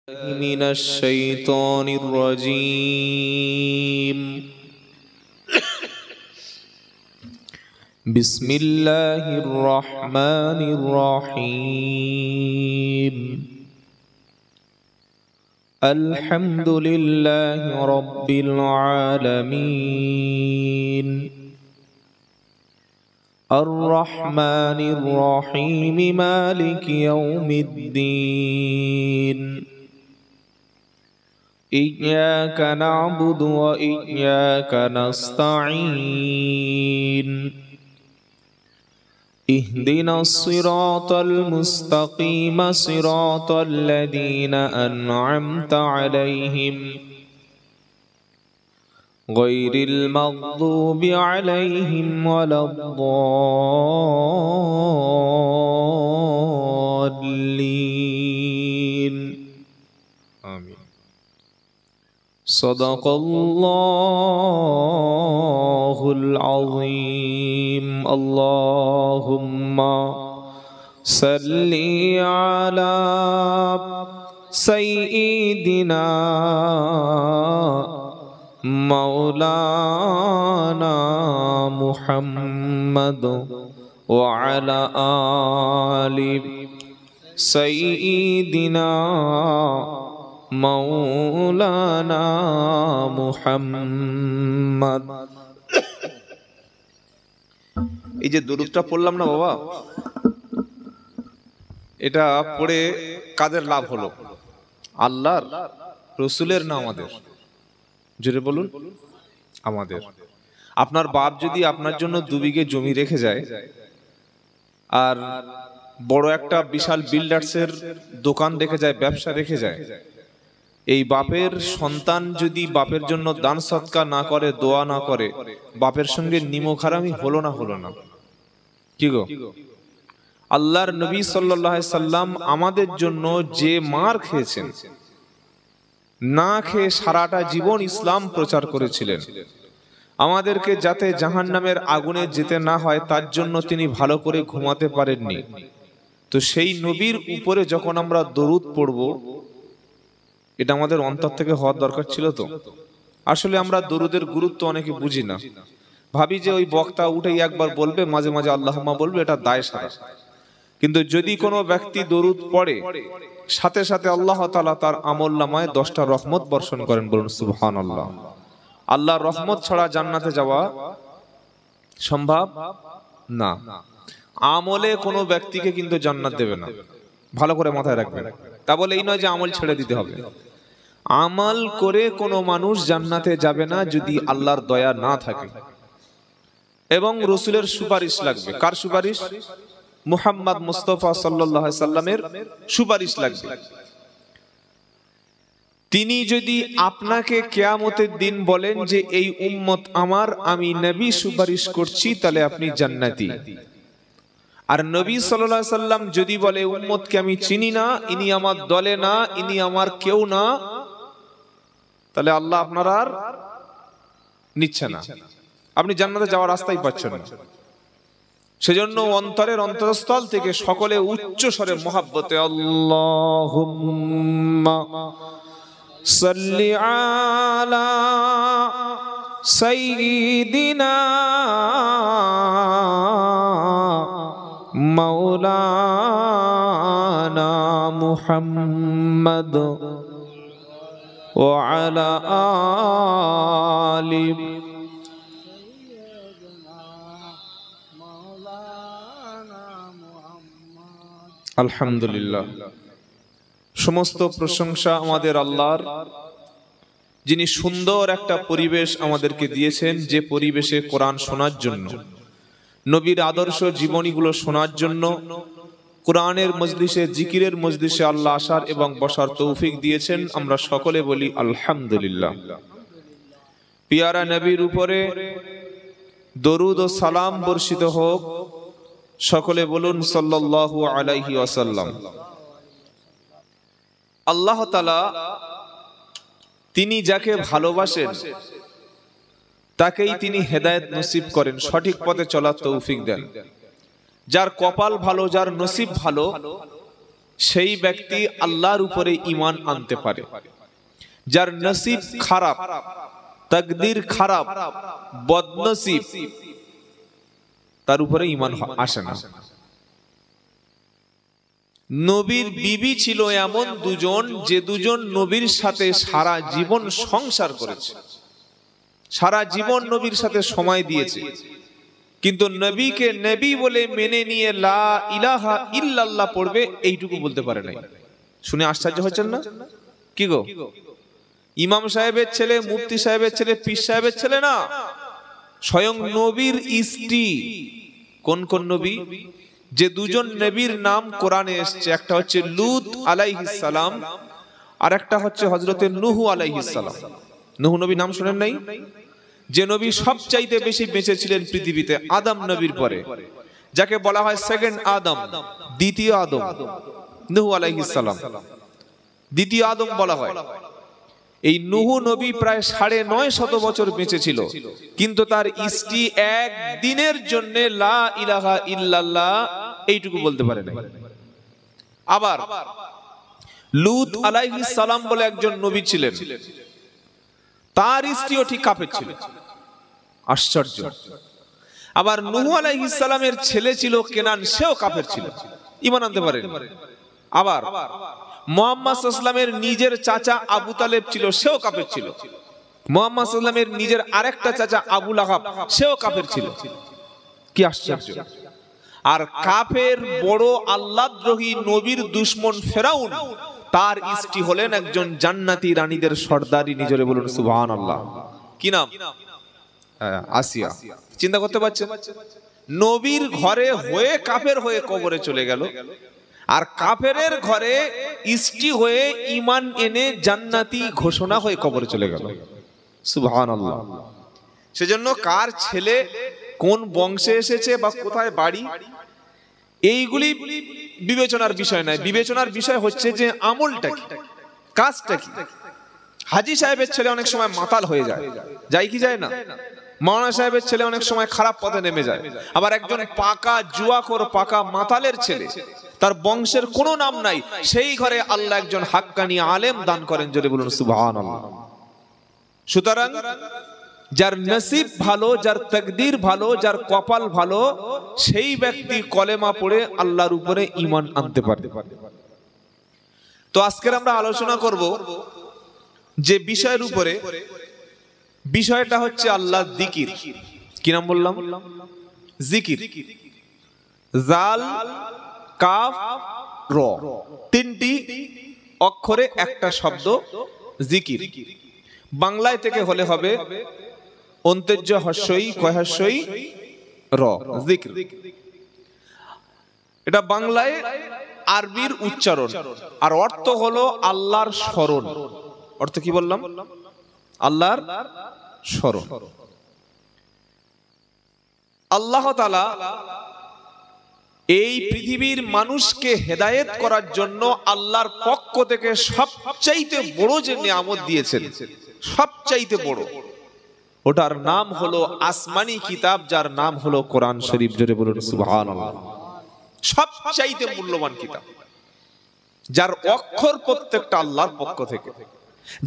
من الشيطان الرجيم. بسم الله الرحمن الرحيم. الحمد لله رب العالمين الرحمن الرحيم مالك يوم الدين إياك نعبد وإياك نستعين اهدنا الصراط المستقيم صراط الذين أنعمت عليهم غير المغضوب عليهم ولا الضالين آمين. صدق الله العظيم. اللهم صل على سيدنا مولانا محمد وعلى آل سيدنا مولانا মুহাম্মদ। এই যে দুরূদটা পড়লাম না বাবা, এটা পড়ে কাদের লাভ হলো? আল্লাহর, রসুলের না আমাদের? জোরে বলুন, আমাদের। আপনার বাপ যদি আপনার জন্য 2 বিঘে জমি রেখে যায় আর বড় একটা বিশাল বিল্ডার্সের দোকান রেখে যায়, ব্যবসা রেখে যায়, এই বাপের সন্তান যদি বাপের জন্য দান সৎকার না করে, দোয়া না করে, বাপের সঙ্গে নিমখারামি হলো না? হলো না? কি গো? আল্লাহর নবী সাল্লাল্লাহু আলাইহি সাল্লাম আমাদের জন্য যে মার খেয়েছেন, না খেয়ে সারাটা জীবন ইসলাম প্রচার করেছিলেন, আমাদেরকে যাতে জাহান্নামের আগুনে যেতে না হয় তার জন্য তিনি ভালো করে ঘুমাতে পারেননি। তো সেই নবীর উপরে যখন আমরা দরুদ পড়ব, এটা আমাদের অন্তর থেকে হওয়ার দরকার ছিল। তো আসলে আমরা দরুদের গুরুত্ব অনেকে বুঝি না, ভাবি যে ওই বক্তা উঠেই একবার বলবে, মাঝে মাঝে আল্লাহুম্মা বলবে, এটা দায় সারা। কিন্তু যদি কোনো ব্যক্তি দরুদ পড়ে, সাথে সাথে আল্লাহ তাআলা তার আমলনামায় 10টা রহমত বর্ষণ করেন। বলুন সুবহানাল্লাহ। আল্লাহর রহমত ছাড়া জান্নাতে যাওয়া সম্ভব না। আমলে কোনো ব্যক্তিকে কিন্তু জান্নাত দেবে না, ভালো করে মাথায় রাখবেন। তা বলে এই নয় যে আমল ছেড়ে দিতে হবে। আমল করে কোনো মানুষ জান্নাতে যাবে না যদি আল্লাহর দয়া না থাকে এবং রসুলের সুপারিশ লাগবে। কার সুপারিশ? মুহাম্মদ মুস্তাফা সাল্লাল্লাহু আলাইহি সাল্লামের সুপারিশ লাগবে। তিনি যদি আপনাকে কিয়ামতের দিন বলেন যে এই উম্মত আমার, আমি নবী সুপারিশ করছি, তাহলে আপনি জান্নাতি। আর নবী সাল্লাল্লাহু আলাইহি সাল্লাম যদি বলে উম্মতকে আমি চিনি না, ইনি আমার দলে না, ইনি আমার কেউ না, তাহলে আল্লাহ আপনার আর নিচ্ছে না, আপনি জান্নাতে যাওয়ার রাস্তাই পাচ্ছেন না। সেজন্য অন্তরের অন্তরস্থল থেকে সকলে উচ্চ স্বরে মহাব্বতে আল্লাহুম্মা সাল্লি আলা সাইয়্যিদিনা মাওলানা মুহাম্মদ ওয়া আলা আলি আলহামদুলিল্লাহ। সমস্ত প্রশংসা আমাদের আল্লাহর, যিনি সুন্দর একটা পরিবেশ আমাদেরকে দিয়েছেন, যে পরিবেশে কোরআন শোনার জন্য, নবীর আদর্শ জীবনীগুলো শোনার জন্য, কোরআনের মজলিসে, জিকিরের মজলিসে আল্লাহ আসার এবং বসার তৌফিক দিয়েছেন। আমরা সকলে বলি আলহামদুলিল্লাহ। পিয়ারা নবীর উপরে দরুদ ও সালাম বর্ষিত হোক। সকলে বলুন সাল্লাল্লাহু আলাইহি ওয়াসাল্লাম। আল্লাহ তাআলা তিনি যাকে ভালোবাসেন তাকেই তিনি হেদায়েত নসিব করেন, সঠিক পথে চলার তৌফিক দেন। যার কপাল ভালো, যার নসিব ভালো, সেই ব্যক্তি আল্লাহর উপরে ঈমান আনতে পারে। যার নসিব খারাপ, তাকদীর খারাপ, বদনসিব, তার উপরে ঈমান আসে না। নবীর বিবি ছিল এমন দুজন, যে দুজন নবীর সাথে সারা জীবন সংসার করেছে, সারা জীবন নবীর সাথে সময় দিয়েছে, কিন্তু নবীকে নবী বলে মেনে নিয়ে লা ইলাহা ইল্লাল্লাহ পড়বে এইটুকু বলতে পারে নাই। শুনে আশ্চর্য হচ্ছেন না? কি গো, ইমাম সাহেবের ছেলে, মুফতি সাহেবের ছেলে, পীর সাহেবের ছেলে না, স্বয়ং নবীর স্ত্রী। কোন কোন নবী? যে দুজন নবীর নাম কোরআনে এসেছে, একটা হচ্ছে লূত আলাইহিস সালাম, আর একটা হচ্ছে হযরতে নূহ আলাইহিস সালাম। নূহ নবী নাম শুনেন নাই? যে নবী সবচাইতে বেশি বেঁচে ছিলেন পৃথিবীতে আদম নবীর পরে, যাকে বলা হয় সেকেন্ড আদম, দ্বিতীয় আদম, নূহ আলাইহিস সালাম দ্বিতীয় আদম বলা হয়। এই নূহ নবী প্রায় ৯৫০ বছর বেঁচে ছিল, কিন্তু তার স্ত্রী একদিনের জন্য লা ইলাহা ইল্লাল্লাহ এইটুকু বলতে পারে না। আবার লূত আলাইহিস সালাম বলে একজন নবী ছিলেন, তার স্ত্রীও ঠিক কাফের ছিল। আশ্চর্য। আবার নূহ আলাইহিস সালামের ছেলে ছিল কেনান, সেও কাফের ছিল, ঈমান আনতে পারে। আবার মুহাম্মদ সাল্লাল্লাহু আলাইহি ওয়াসাল্লামের নিজের চাচা আবু তালেব ছিল, সেও কাফের ছিল। মুহাম্মদ সাল্লাল্লাহু আলাইহি ওয়াসাল্লামের নিজের আরেকটা চাচা আবু লাহাব, সেও কাফের ছিল। কি আশ্চর্য! আর কাফের বড় আল্লাহদ্রোহী নবীর দুশমন ফেরাউন, তার স্ত্রী হলেন একজন জান্নাতি রানীদের সর্দারি। নিজরে বলুন সুবহানাল্লাহ। কি নাম? আসিয়া। চিন্তা করতে পারছেন? নবীর ঘরে হয়ে কাফের হয়ে কবরে চলে গেল, আর কাফেরের ঘরে স্ত্রী হয়ে ঈমান এনে জান্নাতি ঘোষণা হয়ে কবরে চলে গেল। সুবহানাল্লাহ। সেজন্য কার ছেলে কোন বংশে এসেছে বা কোথায় বাড়ি, এইগুলি বিবেচনার বিষয় নয়। বিবেচনার বিষয় হচ্ছে যে আমলটা কি, কাজটা কি। হাজী সাহেবের ছেলে অনেক সময় মাতাল হয়ে যায়, যায় কি যায় না? মাওলানা সাহেবের ছেলে অনেক সময় খারাপ পথে নেমে যায়। আবার একজন পাকা জুয়াখোর, পাকা মাতালের ছেলে, তার বংশের কোনো নাম নাই, সেই ঘরে আল্লাহ একজন হাক্কানি আলেম দান করেন। জোরে বলুন সুবহানাল্লাহ। সুতরাং যার নসিব ভালো, যার তাকদীর ভালো, যার কপাল ভালো, সেই ব্যক্তি কলেমা পড়ে আল্লাহর উপরে ঈমান আনতে পারে। তো আজকের আমরা আলোচনা করব যে বিষয়ের উপরে, বিষয়টা হচ্ছে আল্লাহর জিকির। কি নাম বললাম? জিকির। জাল, কাফ, র, তিনটি অক্ষরে একটা শব্দ জিকির। বাংলায় থেকে হলে হবে অন্ত্যেজ্য হস্যই, কয়হাস্যই, র, জিকির। এটা বাংলায় আরবির উচ্চারণ, আর অর্থ হলো আল্লাহর স্মরণ। অর্থ কি বললাম? আল্লাহর স্মরণ। আল্লাহ তাআলা এই পৃথিবীর মানুষকে হেদায়েত করার জন্য আল্লাহর পক্ষ থেকে সবচাইতে বড় যে নিয়ামত দিয়েছেন, সবচাইতে বড়, ওটার নাম হলো আসমানি কিতাব, যার নাম হলো কোরআন শরীফ। জোরে বলুন সুবহানাল্লাহ। সবচাইতে মূল্যবান কিতাব, যার অক্ষর প্রত্যেকটা আল্লাহর পক্ষ থেকে,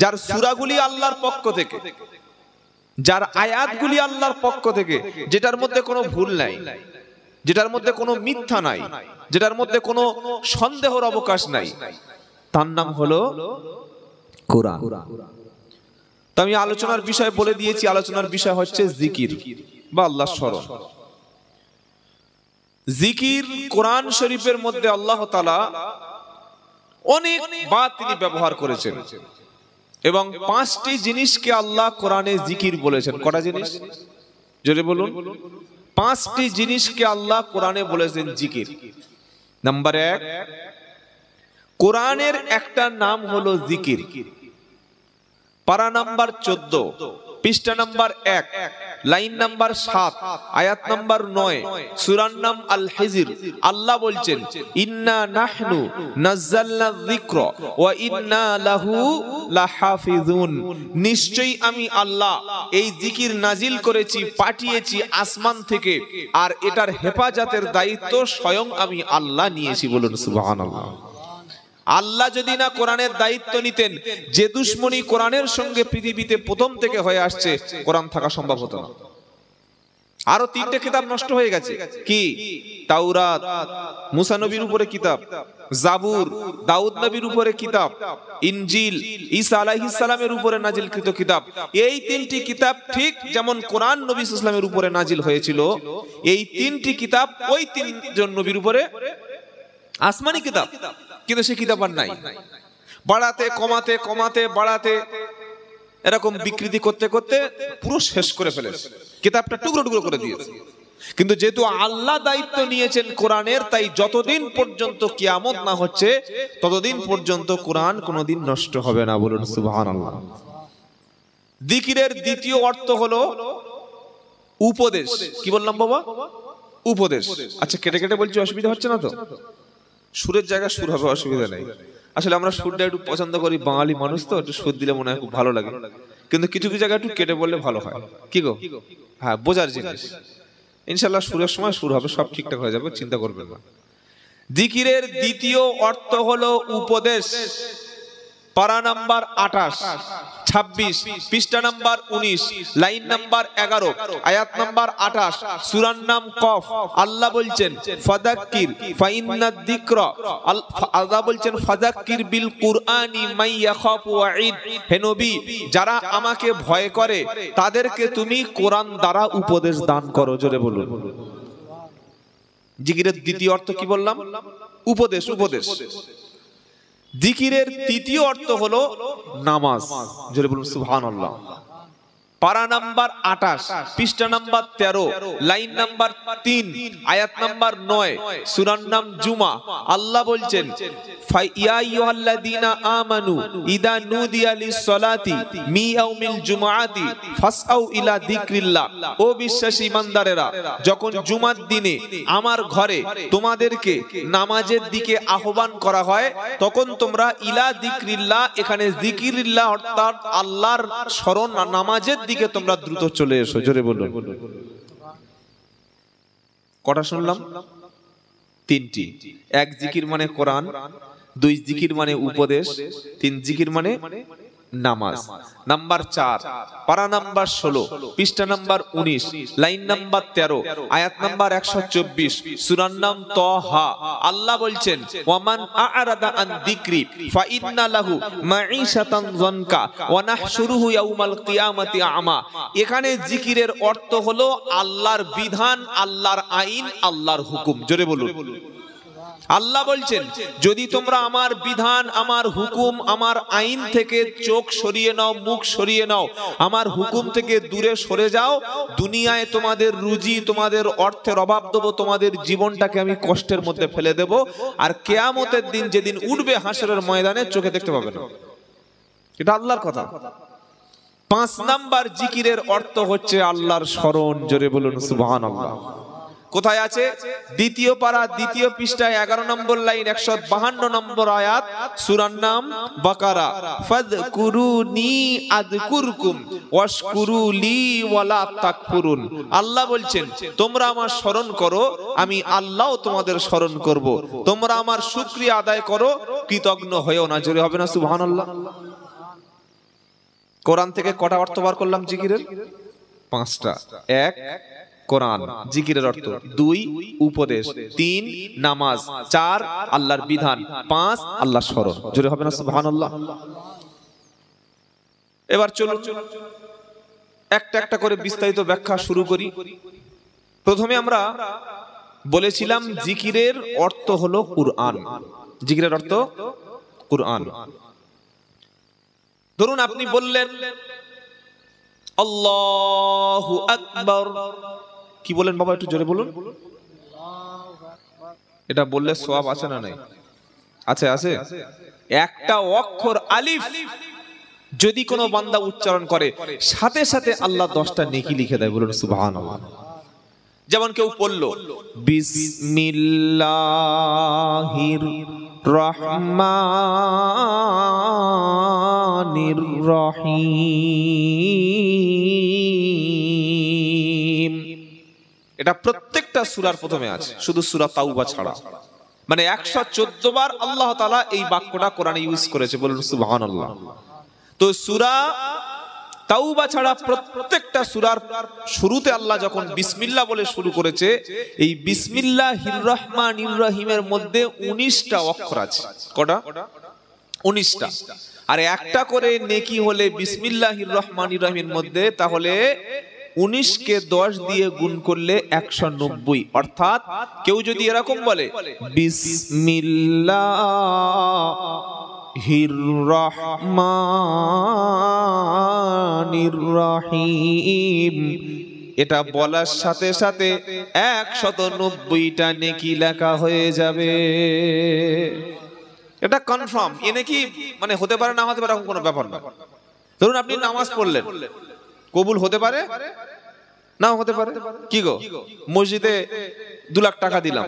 যার সূরাগুলি আল্লাহর পক্ষ থেকে, যার আয়াতগুলি আল্লাহর পক্ষ থেকে, যেটার মধ্যে কোনো ভুল নাই, যেটার মধ্যে কোনো মিথ্যা নাই, যেটার মধ্যে কোনো সন্দেহের অবকাশ নাই, তার নাম হলো কোরআন। তো আমি আলোচনার বিষয় বলে দিয়েছি, আলোচনার বিষয় হচ্ছে জিকির বা আল্লাহর স্মরণ। জিকির কোরআন শরীফের মধ্যে আল্লাহ তাআলা অনেকবার তিনি ব্যবহার করেছেন, এবং 5টি জিনিসকে আল্লাহ কোরআনে জিকির বলেছেন। কটা জিনিস? জোরে বলুন। 5টি জিনিসকে আল্লাহ কোরআনে বলেছেন জিকির। নাম্বার 1, কোরআনের একটা নাম হলো জিকির। পারা নাম্বার 14, পৃষ্ঠা নাম্বার 1, লাইন নাম্বার 7, আয়াত নাম্বার 9, সূরার নাম আল হিজর। আল্লাহ বলছেন, ইন্না নাহনু নাযালনা যিকরা ওয়া ইন্না লাহু লাহাফিজুন। নিশ্চয়ই আমি আল্লাহ এই জিকির নাজিল করেছি, পাঠিয়েছি আসমান থেকে, আর এটার হেফাজতের দায়িত্ব স্বয়ং আমি আল্লাহ নিয়েছি। বলুন সুবহানাল্লাহ। আল্লাহ যদি না কোরআনের দায়িত্ব নিতেন, যে দুশমনি কোরআনের সঙ্গে পৃথিবীতে প্রথম থেকে হয়ে আসছে, কোরআন থাকা সম্ভব হতো না। আরো 3টে কিতাব নষ্ট হয়ে গেছে। কি? তাওরাত, মুসা নবীর উপরে কিতাব, জাবুর দাউদ নবীর উপরে কিতাব, ইনজিল ঈসা আলাইহিস সালামের উপরে নাজিলকৃত কিতাব। এই 3টি কিতাব ঠিক যেমন কোরআন নবী সাল্লাল্লাহু আলাইহি ওয়াসাল্লামের উপরে নাজিল হয়েছিল, এই 3টি কিতাব ওই 3জন নবীর উপরে আসমানি কিতাব, কিন্তু সেই কিতাব আর নাই। বাড়াতে কমাতে কমাতে বাড়াতে এরকম বিকৃতি করতে করতে পুরো শেষ করে ফেলেছে, কিতাবটা টুকরো টুকরো করে দিয়েছে। কিন্তু যেহেতু আল্লাহ দায়িত্ব নিয়েছেন কোরআনের, তাই যতদিন পর্যন্ত কিয়ামত না হচ্ছে ততদিন পর্যন্ত কোরআন কোনোদিন নষ্ট হবে না। বলুন সুবহানাল্লাহ। জিকিরের দ্বিতীয় অর্থ হলো উপদেশ। কি বললাম বাবা? উপদেশ। আচ্ছা, কেটে কেটে বলছি, অসুবিধা হচ্ছে না তো? সুরের জায়গায় সুর হবে, অসুবিধা নেই। আসলে আমরা সুরটা একটু পছন্দ করি, বাঙালি মানুষ তো, একটু সুর দিলে মনে হয় খুব ভালো লাগে, কিন্তু কিছু কিছু জায়গায় একটু কেটে বললে ভালো হয়। কি গো? হ্যাঁ, বোঝার জিনিস। ইনশাআল্লাহ সুরের সময় সুর হবে, সব ঠিকঠাক হয়ে যাবে, চিন্তা করবেন না। জিকিরের দ্বিতীয় অর্থ হলো উপদেশ। পারা নাম্বার 28, 26, পৃষ্ঠা নাম্বার 19, লাইন নাম্বার 11, আয়াত নাম্বার 28, সূরার নাম কফ। আল্লাহ বলছেন ফাযাক্কির ফাইন্নাদ যিকরা, আল্লাহ বলছেন ফাযাক্কির বিল কুরআনি মান ইয়াখাফু ওয়াঈদ। হে নবী, যারা আমাকে ভয় করে তাদেরকে তুমি কোরআন দ্বারা উপদেশ দান করো। জোরে বলুন। জিকিরের দ্বিতীয় অর্থ কি বললাম? উপদেশ। উপদেশ। জিকিরের তৃতীয় অর্থ হলো নামাজ। জোরে বলুন সুবহানাল্লাহ। পারা নাম্বার 28, পৃষ্ঠা নাম্বার 13, লাইন নাম্বার 3, আয়াত নাম্বার 9, সূরার নাম জুমা। আল্লাহ বলছেন ইয়া আইয়ুহাল্লাযীনা আমানু ইদা নুদিয়া লিস-সালাতি মি ইয়াউমিল জুমআতি ফাসআউ ইলা যিকরিল্লাহ। ও বিশ্বাসী ইমানদারেরা, যখন জুমার দিনে আমার ঘরে তোমাদেরকে নামাজের দিকে আহ্বান করা হয়, তখন তোমরা ইলা যিকরিল্লাহ, এখানে যিকরিল্লাহ অর্থাৎ আল্লাহর স্মরণ, নামাজের দিকে তোমরা দ্রুত চলে এসো। জোরে বলুন। কটা শুনলাম? 3টি। 1 জিকির মানে কোরআন, 2 জিকির মানে উপদেশ, 3 জিকির মানে নামাজ। নাম্বার 4, পারা নাম্বার 16, পৃষ্ঠা নাম্বার 19, লাইন নাম্বার 13, আয়াত নাম্বার 124, সূরার নাম তাহা। আল্লাহ বলছেন ওয়ামান আ'রাদা আন যিকরি ফাইন্না লাহু মাঈশাতান যানকা ওয়া নাহশুরুহু ইয়াউমাল কিয়ামাতি আমা। এখানে জিকিরের অর্থ হলো আল্লাহর বিধান, আল্লাহর আইন, আল্লাহর হুকুম। জোরে বলুন। আল্লাহ বলছেন যদি তোমরা আমার বিধান, আমার হুকুম, আমার আইন থেকে চোখ সরিয়ে নাও, মুখ সরিয়ে নাও, আমার হুকুম থেকে দূরে সরে যাও, দুনিয়ায় তোমাদের রুজি, তোমাদের অর্থের অভাব দেবো, তোমাদের জীবনটাকে আমি কষ্টের মধ্যে ফেলে দেব, আর কিয়ামতের দিন যেদিন উঠবে হাসরের ময়দানে চোখে দেখতে পাবে না। এটা আল্লাহর কথা। 5 নাম্বার জিকিরের অর্থ হচ্ছে আল্লাহর স্মরণ। জোরে বলুন সুবহানাল্লাহ। কোথায় আছে? দ্বিতীয় পারা, দ্বিতীয় পৃষ্ঠায় 11 নম্বর লাইন, 152 নম্বর আয়াত, সূরার নাম বাকারা। ফাযকুরুনি আযকুরকুম ওয়াশকুরু লি ওয়ালা তাকফুরুন। আল্লাহ বলছেন তোমরা আমার স্মরণ করো, আমি আল্লাহও তোমাদের স্মরণ করব। তোমরা আমার শুকরিয়া আদায় করো, কৃতজ্ঞ হয়েও না। জোরে হবে না সুবহানাল্লাহ। কোরআন থেকে কটা অর্থ বার করলাম জিকিরের? 5টা। 1 কোরআন জিকিরের অর্থ, 2 উপদেশ, 3 নামাজ, 4 আল্লাহর বিধান, 5 আল্লাহর স্মরণ। জোরে হবে না সুবহানাল্লাহ। এবার চলুন একটা একটা করে বিস্তারিত ব্যাখ্যা শুরু করি। প্রথমে আমরা বলেছিলাম জিকিরের অর্থ হলো কুরআন। জিকিরের অর্থ কুরআন। ধরুন আপনি বললেন আল্লাহু আকবার। কি বলেন বাবা? একটু জোরে বলুন। এটা বললে সওয়াব আছে না নাই? আছে, আছে। একটা অক্ষর আলিফ যদি কোনো বান্দা উচ্চারণ করে, সাথে সাথে আল্লাহ 10টা নেকি লিখে দেয়। বলুন সুবহানাল্লাহ। যেমন কেউ পড়লো বিসমিল্লাহির রহমানির রহিম, এটা প্রত্যেকটা সূরার প্রথমে আছে, শুধু সূরা তাওবা ছাড়া। মানে 114 বার আল্লাহ তাআলা এই বাক্যটা কোরআনে ইউজ করেছে, বলুন সুবহানাল্লাহ। তো সূরা তাওবা ছাড়া প্রত্যেকটা সূরার শুরুতে আল্লাহ যখন বিসমিল্লাহ বলে শুরু করেছে, এই বিসমিল্লাহির রহমানির রহিমের মধ্যে 19টা অক্ষর আছে। কটা? 19টা। আর একটা করে নেকি হলে বিসমিল্লাহির রহমানির রহিমের মধ্যে, তাহলে 19 কে 10 দিয়ে গুণ করলে 190। অর্থাৎ কেউ যদি এরকম বলে বিসমিল্লাহির রহমানির রহিম, এটা বলার সাথে সাথে 190টা নেকি লেখা হয়ে যাবে। এটা কনফার্ম। এ নাকি মানে হতে পারে না হতে পারে এরকম কোনো ব্যাপার না। ধরুন আপনি নামাজ পড়লেন, কবুল হতে পারে নাও হতে পারে। কি গো, মসজিদে 2 লাখ টাকা দিলাম,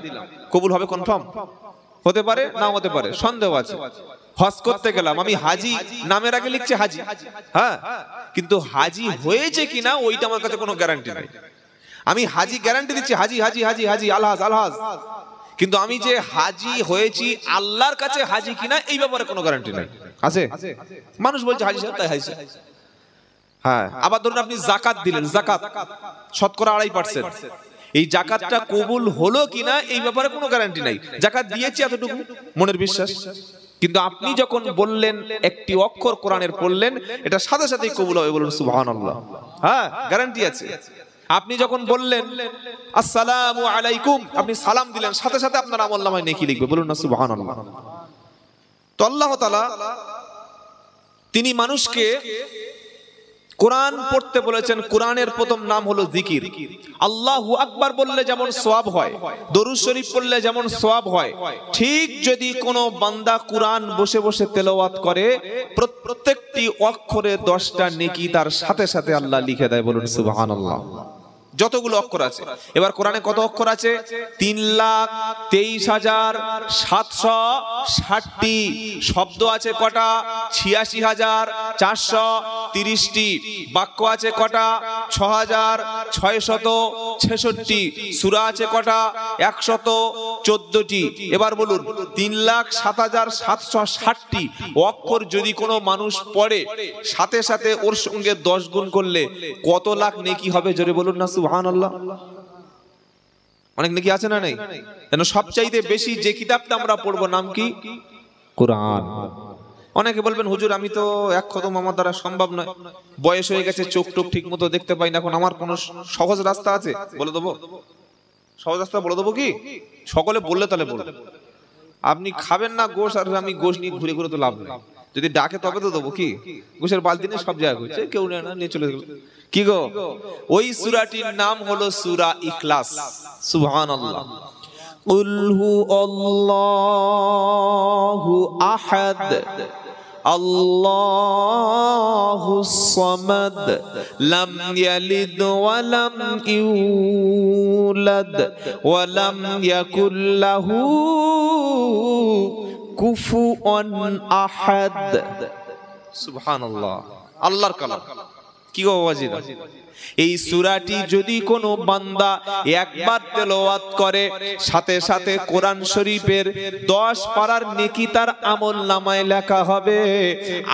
কবুল হবে কনফার্ম? হতে পারে নাও হতে পারে, সন্দেহ আছে। হজ করতে গেলাম, আমি হাজি নামের আগে লিখছি হাজি, হ্যাঁ, কিন্তু হাজি হয়েছে কিনা ওইটা আমার কাছে কোনো গ্যারান্টি নেই। আমি হাজি গ্যারান্টি দিচ্ছি, হাজি হাজি হাজি হাজি আলহাজ আলহাজ, কিন্তু আমি যে হাজি হয়েছি আল্লাহর কাছে হাজি কিনা এই ব্যাপারে কোনো গ্যারান্টি নাই। আছে? মানুষ বলছে হাজি সাহেব তাই হাজি। হ্যাঁ, আবার ধরুন আপনি যাকাত দিলেন, যাকাত শতকরা 2.5%, এই যাকাতটা কবুল হলো কিনা এই ব্যাপারে কোনো গ্যারান্টি নাই। যাকাত দিয়েছি এতটুকু মনের বিশ্বাস, কিন্তু আপনি যখন বললেন একটি অক্ষর কোরআনের পড়লেন, এটা সাথে সাথেই কবুল হবে, বলুন সুবহানাল্লাহ। হ্যাঁ, গ্যারান্টি আছে। আপনি যখন বললেন আসসালামু আলাইকুম, আপনি সালাম দিলেন, সাথে সাথে আপনার আমলনামায় নেকি লিখবে, বলুন না সুবহানাল্লাহ। তো আল্লাহ তাআলা তিনি মানুষকে কোরআন পড়তে বলেছেন। কোরআনের প্রথম নাম হলো জিকির। আল্লাহু আকবার বললে যেমন সওয়াব হয়, দরুদ শরীফ পড়লে যেমন সওয়াব হয়, ঠিক যদি কোনো বান্দা কোরআন বসে বসে তেলাওয়াত করে, প্রত্যেকটি অক্ষরে 10টা নেকি তার সাথে সাথে আল্লাহ লিখে দেয়, বলুন সুবহানাল্লাহ। যতগুলো অক্ষর আছে, এবার কোরআনে কত অক্ষর আছে? 3,23,760টি। শব্দ আছে কটা? 86,430টি। বাক্য আছে কটা? 6,666। সূরা আছে কটা? 114টি। এবার বলুন 3,07,760টি অক্ষর যদি কোনো মানুষ পড়ে, সাথে সাথে ওর সঙ্গে 10 গুণ করলে কত লাখ নেকি হবে? জোরে বলুন না সুবহানাল্লাহ। অনেক নেকি আছে না নেই? কেন সবচাইতে বেশি যে কিতাবটা আমরা পড়বো নাম কি? কোরআন। অনেকে বলবেন হুজুর আমি তো এক খতম আমার দ্বারা সম্ভব নয়, বয়স হয়ে গেছে, চোখ টোক ঠিক মতো দেখতে পাই না, এখন আমার কোনো সহজ রাস্তা আছে? বলে দেবো, সহজ রাস্তা বলে দেবো কি? সকলে বললে তাহলে বলুন। আপনি খাবেন না গোশ, আর আমি গোশ নিয়ে ঘুরে ঘুরে তো লাভ নেই। যদি ডাকে তবে তো দেবো। কি গোশের বালতি নিয়ে সব জায়গায় ঘুরছে, কেউ নিয়ে চলে গেল। কি গো, ওই সূরাটির নাম হলো সূরা ইখলাস। সুবহানাল্লাহ। কুল হু আল্লাহু আহাদ আল্লাহুস সামাদ লাম ইয়ালিদ ওয়া লাম ইউলাদ ওয়া লাম ইয়াকুল লাহু কুফুয়ান আহাদ। সুবহানাল্লাহ, আল্লাহর কালাম। কি গো ওয়াজিদা, এই সূরাটি যদি কোনো বান্দা একবার তেলাওয়াত করে, সাথে সাথে কোরআন শরীফের 10 পারার নেকি তার আমলনামায় লেখা হবে।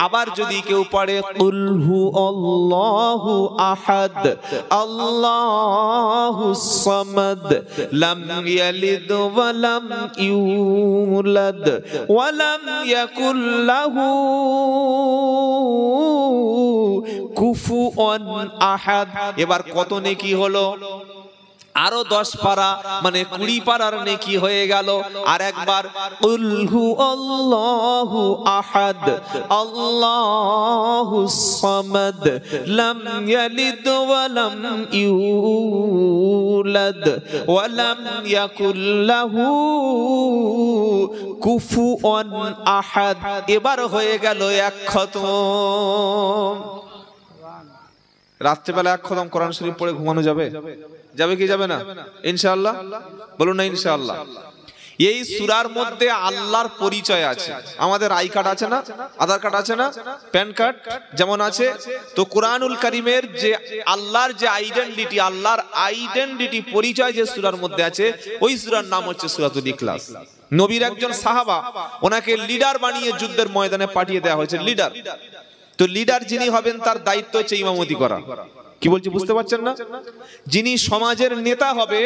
আবার যদি কেউ পড়ে কুল হু আল্লাহু আহাদ আল্লাহুস সামাদ লাম ইয়ালিদ ওয়া লাম ইউলাদ ওয়া লাম ইয়াকুল লাহু কুফুয়ান আহাদ, এবার কত নেকি হলো? আরো 10 পারা, মানে 20 পারার নেকি হয়ে গেল। আর একবার কুল হু আল্লাহু আহাদ আল্লাহুস সামাদ লাম ইয়ালিদ ওয়া লাম ইউলাদ ওয়া লাম ইয়াকুল লাহু কুফুয়ান আহাদ, এবার হয়ে গেল 1 খতম। রাত্রিবেলা 1 খতম কোরআন শরীফ পড়ে ঘুমানো যাবে? যাবে কি যাবে না? ইনশাআল্লাহ বলুন না ইনশাআল্লাহ। এই সূরার মধ্যে আল্লাহর পরিচয় আছে। আমাদের আই কার্ড আছে না, আধার কার্ড আছে না, প্যান কার্ড যেমন আছে, তো কোরআনুল কারীমের যে আল্লাহর যে আইডেন্টিটি, আল্লাহর আইডেন্টিটি পরিচয় যে সূরার মধ্যে আছে, ওই সূরার নাম হচ্ছে সূরাতুল ইখলাস। নবীর একজন সাহাবা, ওনাকে লিডার বানিয়ে যুদ্ধের ময়দানে পাঠিয়ে দেওয়া হয়েছে, লিডার। তো লিডার যিনি হবেন তার দায়িত্ব হচ্ছে ইমামতি করা। কি বলছি বুঝতে পারছেন না? যিনি সমাজের নেতা হবে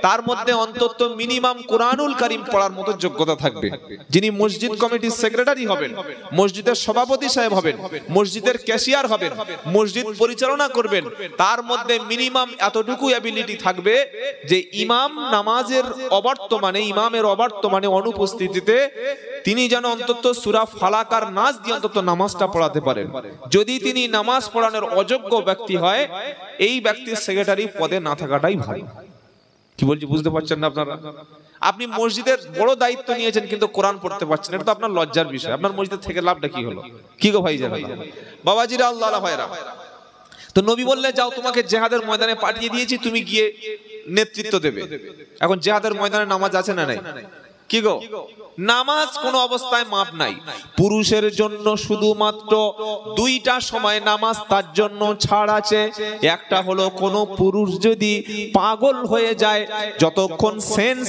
তার মধ্যে অন্তত মিনিমাম কোরআনুল কারীম পড়ার মতো যোগ্যতা থাকবে। যিনি মসজিদ কমিটির সেক্রেটারি হবেন, মসজিদের সভাপতি সাহেব হবেন, মসজিদের ক্যাশিয়ার হবেন, মসজিদ পরিচালনা করবেন, তার মধ্যে মিনিমাম এতটুকু অ্যাবিলিটি থাকবে যে ইমাম নামাজের অবর্তমানে, ইমামের অবর্তমানে অনুপস্থিতিতে তিনি যেন অন্তত সূরা ফালাক আর নাস দিয়ে অন্তত নামাজটা পড়াতে পারেন। যদি তিনি নামাজ পড়ানোর অযোগ্য ব্যক্তি হয়, এই ব্যক্তির সেক্রেটারি পদে না থাকাটাই ভালো। কি বলছি বুঝতে পারছেন না আপনারা? আপনি মসজিদের বড় দায়িত্ব নিয়েছেন কিন্তু কোরআন পড়তে পারছেন, এটা তো আপনার লজ্জার বিষয়। আপনার মসজিদ থেকে লাভটা কি হলো? কি গো ভাই জানা বাবাজিরা, আল্লাহ ভাইরা, তো নবী বললে যাও, তোমাকে জিহাদের ময়দানে পাঠিয়ে দিয়েছি, তুমি গিয়ে নেতৃত্ব দেবে। এখন জিহাদের ময়দানে নামাজ আছে না নাই? কি গো, নামাজ কোন অবস্থায় মাপ নাই। পুরুষের জন্য শুধুমাত্র দুইটা সময় নামাজ তার জন্য ছাড় আছে। একটা হলো কোন পুরুষ যদি পাগল হয়ে যায়, যতক্ষণ সেন্স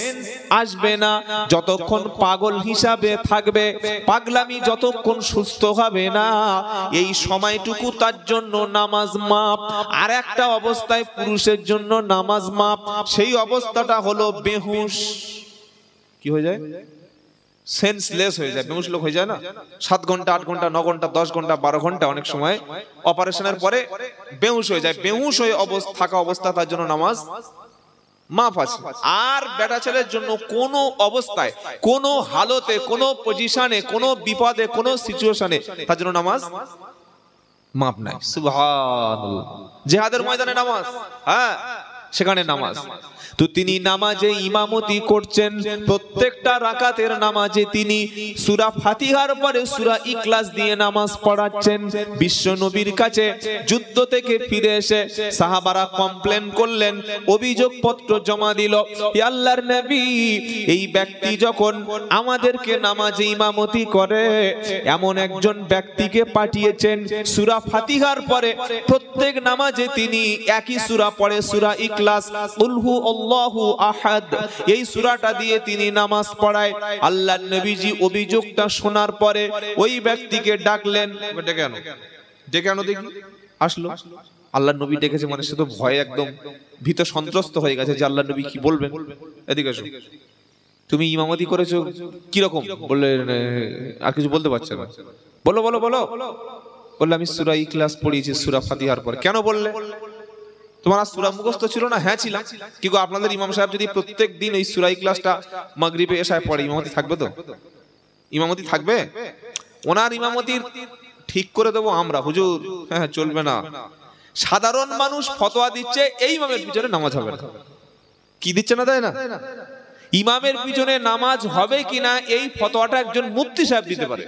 আসবে না, যতক্ষণ পাগল হিসাবে থাকবে, পাগলামি যতক্ষণ সুস্থ হবে না, এই সময়টুকু তার জন্য নামাজ মাপ। আর একটা অবস্থায় পুরুষের জন্য নামাজ মাপ, সেই অবস্থাটা হলো বেহুশ। কি হয়ে যায়? সেন্সলেস হয়ে যায়, বেহুশ লোক হয়ে যায় না? 7 ঘন্টা 8 ঘন্টা 9 ঘন্টা 10 ঘন্টা 12 ঘন্টা অনেক সময় অপারেশনের পরে বেহুশ হয়ে যায়। বেহুশ হয়ে থাকা অবস্থা তার জন্য নামাজ মাফ আছে। আর বেটা ছেলের জন্য কোন অবস্থায়, কোন হালতে, কোন পজিশনে, কোন বিপদে, কোন সিচুয়েশনে তার জন্য নামাজ মাফ নাই। সুবহানাল্লাহ। জিহাদের ময়দানে নামাজ, হ্যাঁ সেখানে নামাজ। তো তিনি নামাজে ইমামতি করছেন, প্রত্যেকটা রাকাতের নামাজে তিনি সূরা ফাতিহার পরে সূরা ইখলাস দিয়ে নামাজ পড়াচ্ছেন। বিশ্ব নবীর কাছে যুদ্ধ থেকে ফিরে এসে সাহাবারা কমপ্লেন করলেন, অভিযোগ পত্র জমা দিল, হে আল্লাহর নবী, এই ব্যক্তি যখন আমাদেরকে নামাজে ইমামতি করে, এমন একজন ব্যক্তিকে পাঠিয়েছেন সূরা ফাতিহার পরে প্রত্যেক নামাজে তিনি একই সূরা পড়ে, সূরা ইখলাস, কুল হু আল্লাহু আহাদ, এই সূরাটা দিয়ে তিনি নামাজ পড়ায়। আল্লাহর নবীজি অভিযোগটা শোনার পরে ওই ব্যক্তিকে ডাকলেন। ডেকে আনো দেখি। আসলো, আল্লাহর নবী ডেকেছে মানে সে তো ভয়ে একদম ভীত সন্ত্রস্ত হয়ে গেছে যে আল্লাহর নবী কি বলবেন। এদিকে এসো, তুমি ইমামতি করেছো কি রকম? বললে আর কিছু বলতে পারছে না। বলো বলো বলো। বললে আমি সূরা ইখলাস পড়িয়েছি সূরা ফাতিহার পরে। কেন বললে? তোমার সূরা মুখস্থ ছিল না? হ্যাঁ ছিলাম। কি গো, আপনাদের ইমাম সাহেব যদি প্রত্যেক দিন ওই সূরা ইখলাসটা মাগরিবে এশায় পড়ে, ইমামতি থাকবে তো? ইমামতি থাকবে? ওনার ইমামতির ঠিক করে দেবো আমরা, হুজুর হ্যাঁ চলবে না। সাধারণ মানুষ ফতোয়া দিচ্ছে এই ইমামের পিছনে নামাজ হবে না। কি দিচ্ছে না, তাই না? ইমামের পিছনে নামাজ হবে কিনা এই ফতোয়াটা একজন মুফতি সাহেব দিতে পারে,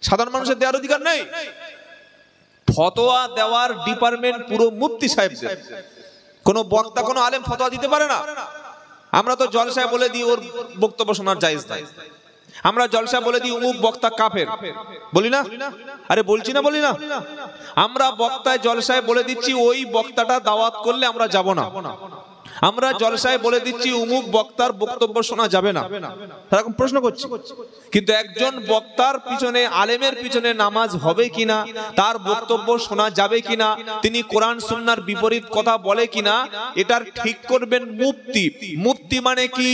সাধারণ মানুষের দেওয়ার অধিকার নেই। ফতোয়া দেওয়ার ডিপার্টমেন্ট পুরো মুফতি সাহেবদের। কোন বক্তা, কোন আলেম ফতোয়া দিতে পারে না। আমরা তো জলসায় বলে দিই ওর বক্তব্য শোনার জায়েজ নাই। আমরা জলসায় বলে দিই অমুক বক্তা কাফের, বলি না? আরে বলছি না, বলি না? আমরা বক্তায় জলসায় বলে দিচ্ছি ওই বক্তাটা দাওয়াত করলে আমরা যাব না। আমরা জলসায় বলে দিচ্ছি অমুক বক্তার বক্তব্য শোনা যাবে না। এরকম প্রশ্ন করছি। কিন্তু একজন বক্তার পিছনে, আলেমের পিছনে নামাজ হবে কিনা, তার বক্তব্য শোনা যাবে কিনা, তিনি কোরআন সুন্নাহর বিপরীত কথা বলে কিনা, এটার ঠিক করবেন মুফতি। মুফতি মানে কি?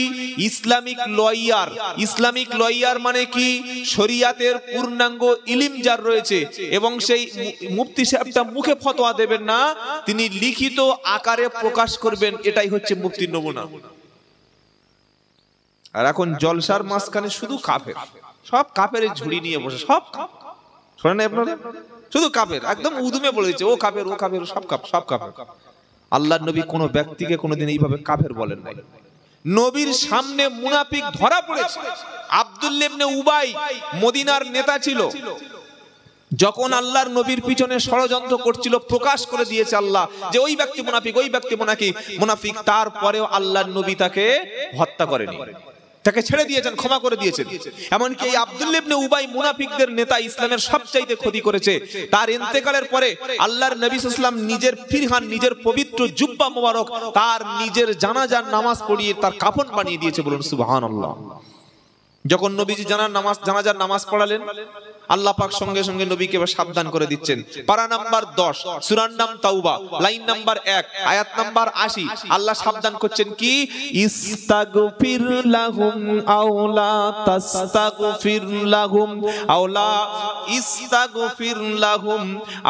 Islamic lawyer. ইসলামিক লয়ার মানে কি? শরিয়াতের পূর্ণাঙ্গ ইলম যার রয়েছে, এবং সেই মুফতি সাহেবটা মুখে ফতোয়া দেবেন না, তিনি লিখিত আকারে প্রকাশ করবেন। এটাই হচ্ছে মুফতির নমুনা। আর এখন জলসার মাঝখানে শুধু কাফের, সব কাফের ঝুড়ি নিয়ে বসে, সব শোনেন আপনারা, শুধু কাফের, একদম উদুমে বলেছে ও কাফের, ও কাফের, সব কাফের, সব কাফের। আল্লাহর নবী কোন ব্যক্তিকে কোনোদিন এইভাবে কাফের বলেন নাই। নবীর সামনে মুনাফিক ধরা পড়েছে। আব্দুল্লাহ ইবনে উবাই মদিনার নেতা ছিল, যখন আল্লাহর নবীর পিছনে ষড়যন্ত্র করছিল প্রকাশ করে দিয়েছে আল্লাহ যে ওই ব্যক্তি মুনাফিক, ওই ব্যক্তি মুনাফিক। তারপরেও আল্লাহর নবী তাকে হত্যা করেনি, তাকে ছেড়ে দিয়েছেন, ক্ষমা করে দিয়েছেন। এমনকি এই আব্দুল্লাহ ইবনে উবাই মুনাফিকদের নেতা, ইসলামের সবচাইতে ক্ষতি করেছে। তার ইন্তেকালের পরে আল্লাহর নবী সাল্লাল্লাহু আলাইহি ওয়াসাল্লাম নিজের ফিরহান, নিজের পবিত্র জুব্বা মোবারক তার নিজের জানাজার নামাজ পড়িয়ে তার কাফন বানিয়ে দিয়েছে। বলুন সুবহানাল্লাহ। যখন নবীজি জানাজার নামাজ পড়ালেন, আল্লাহ পাক সঙ্গে সঙ্গে নবীকে সাবধান করে দিচ্ছেন। পারা নাম্বার 10, সূরার নাম তাওবা, লাইন নাম্বার 1, আয়াত নাম্বার 80। আল্লাহ সাবধান করছেন কি, ইস্তাগফির লাহুম আওলা তাস্তাগফির লাহুম আওলা ইস্তাগফির লাহুম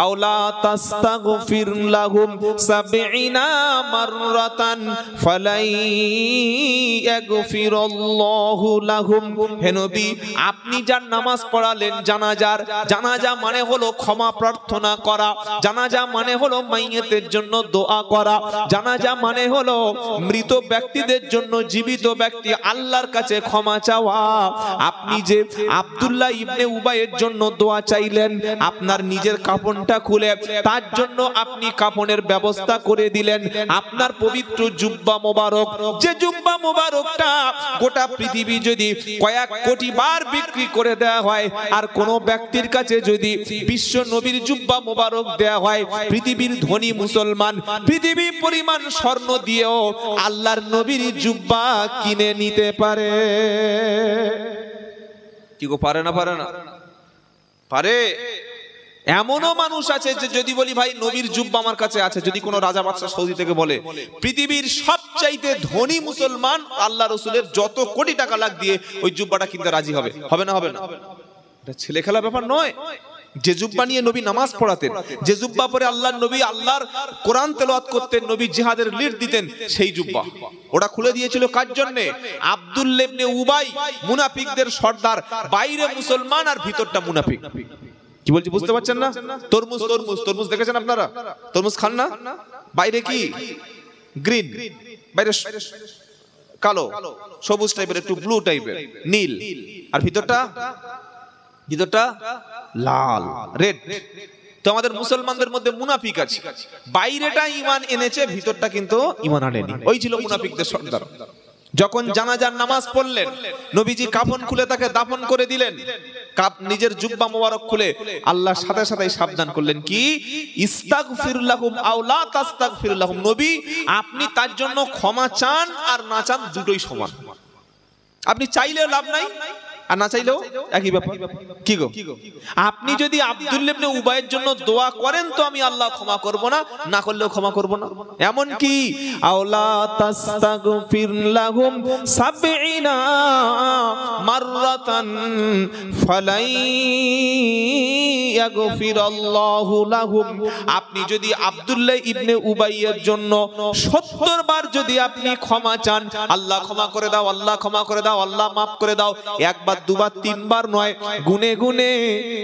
আওলা তাস্তাগফির লাহুম 70 মাররাতান ফালাই ইয়াগফিরুল্লাহু লাহুম। হে নবী, আপনি যার নামাজ পড়ালেন জানাজা মানে হলো ক্ষমা প্রার্থনা করা, জানাজা মানে হলো মাইয়িতের জন্য দোয়া করা, জানাজা মানে হলো মৃত ব্যক্তিদের জন্য জীবিত ব্যক্তি আল্লাহর কাছে ক্ষমা চাওয়া। আপনি যে আব্দুল্লাহ ইবনে উবাইয়ের জন্য দোয়া চাইলেন, আপনার নিজের কাফনটা খুলে তার জন্য আপনি কাফনের ব্যবস্থা করে দিলেন। আপনার পবিত্র জুব্বা মোবারক, যে জুব্বা মোবারকটা গোটা পৃথিবী যদি কয়েক কোটি বার বিক্রি করে দেওয়া হয়, আর কোন ব্যক্তির কাছে যদি বিশ্ব নবীর জুব্বা মোবারক দেয়া হয়, পৃথিবীর ধনী মুসলমান পৃথিবী পরিমাণ স্বর্ণ দিয়েও আল্লাহর নবীর জুব্বা কিনে নিতে পারে। কি গো, পারে না? পারে না? পারে। এমনও মানুষ আছে যে যদি বলি ভাই নবীর জুব্বা আমার কাছে আছে, যদি কোনো রাজা বাদশা সৌদি থেকে বলে, পৃথিবীর সবচাইতে ধনী মুসলমান আল্লাহ রাসূলের যত কোটি টাকা লাগ দিয়ে ওই জুব্বাটা কিনতে রাজি হবে। হবে না? হবে না? এটা ছেলে খেলা ব্যাপার নয়। যে জুব্বা নিয়ে নবী নামাজ পড়াতেন, যে জুব্বা পরে আল্লাহর নবী আল্লাহর কোরআন তেলাওয়াত করতেন, নবী জিহাদের লিড দিতেন, সেই জুব্বা ওটা খুলে দিয়েছিল কার জন্য? আব্দুল্লাহ ইবনে উবাই, মুনাফিকদের সর্দার। বাইরে মুসলমান আর ভিতরটা মুনাফিক। কি বলছি বুঝতে পারছেন না? তরমুজ তরমুজ তরমুজ দেখেছেন আপনারা? তরমুজ খান না? বাইরে কি গ্রিন, বাইরে কালো, সবুজ টাইপের, একটু ব্লু টাইপের, নীল, আর ভিতরটা লাল, রেড। তো আমাদের মুসলমানদের মধ্যে মুনাফিক আছে, বাইরেটা ঈমান এনেছে, ভিতরটা কিন্তু ঈমান আনেনি। ওই ছিল মুনাফিকদের সর্দার। যখন জানাজার নামাজ পড়লেন, নবীজি কাফন খুলে তাকে দাফন করে দিলেন। নিজের জুব্বা মোবারক খুলে আল্লাহর সাথে সাথে সাবধান করলেন কি, ইস্তাগফির লাহুম আও লা তাস্তাগফির লাহুম। নবী, আপনি তার জন্য ক্ষমা চান আর না চান দুটোই সমান। আপনি চাইলেও লাভ নাই, আর না চাইলেও একই ব্যাপার। কি গো, আপনি যদি আব্দুল্লাহ ইবনে উবাইয়ের জন্য দোয়া করেন তো আমি আল্লাহ ক্ষমা করব না, না করলেও ক্ষমা করব না। এমন কি আওলা তাস্তাগফির লাহুম 70 মাররাতান ফালাই ইয়াগফিরুল্লাহু লাহুম। আপনি যদি আব্দুল্লাহ ইবনে উবাইয়ের জন্য 70 বার যদি আপনি ক্ষমা চান, আল্লাহ ক্ষমা করে দাও, আল্লাহ ক্ষমা করে দাও, আল্লাহ মাফ করে দাও, একবার দুবার তিনবার নয়, গুনে গুনে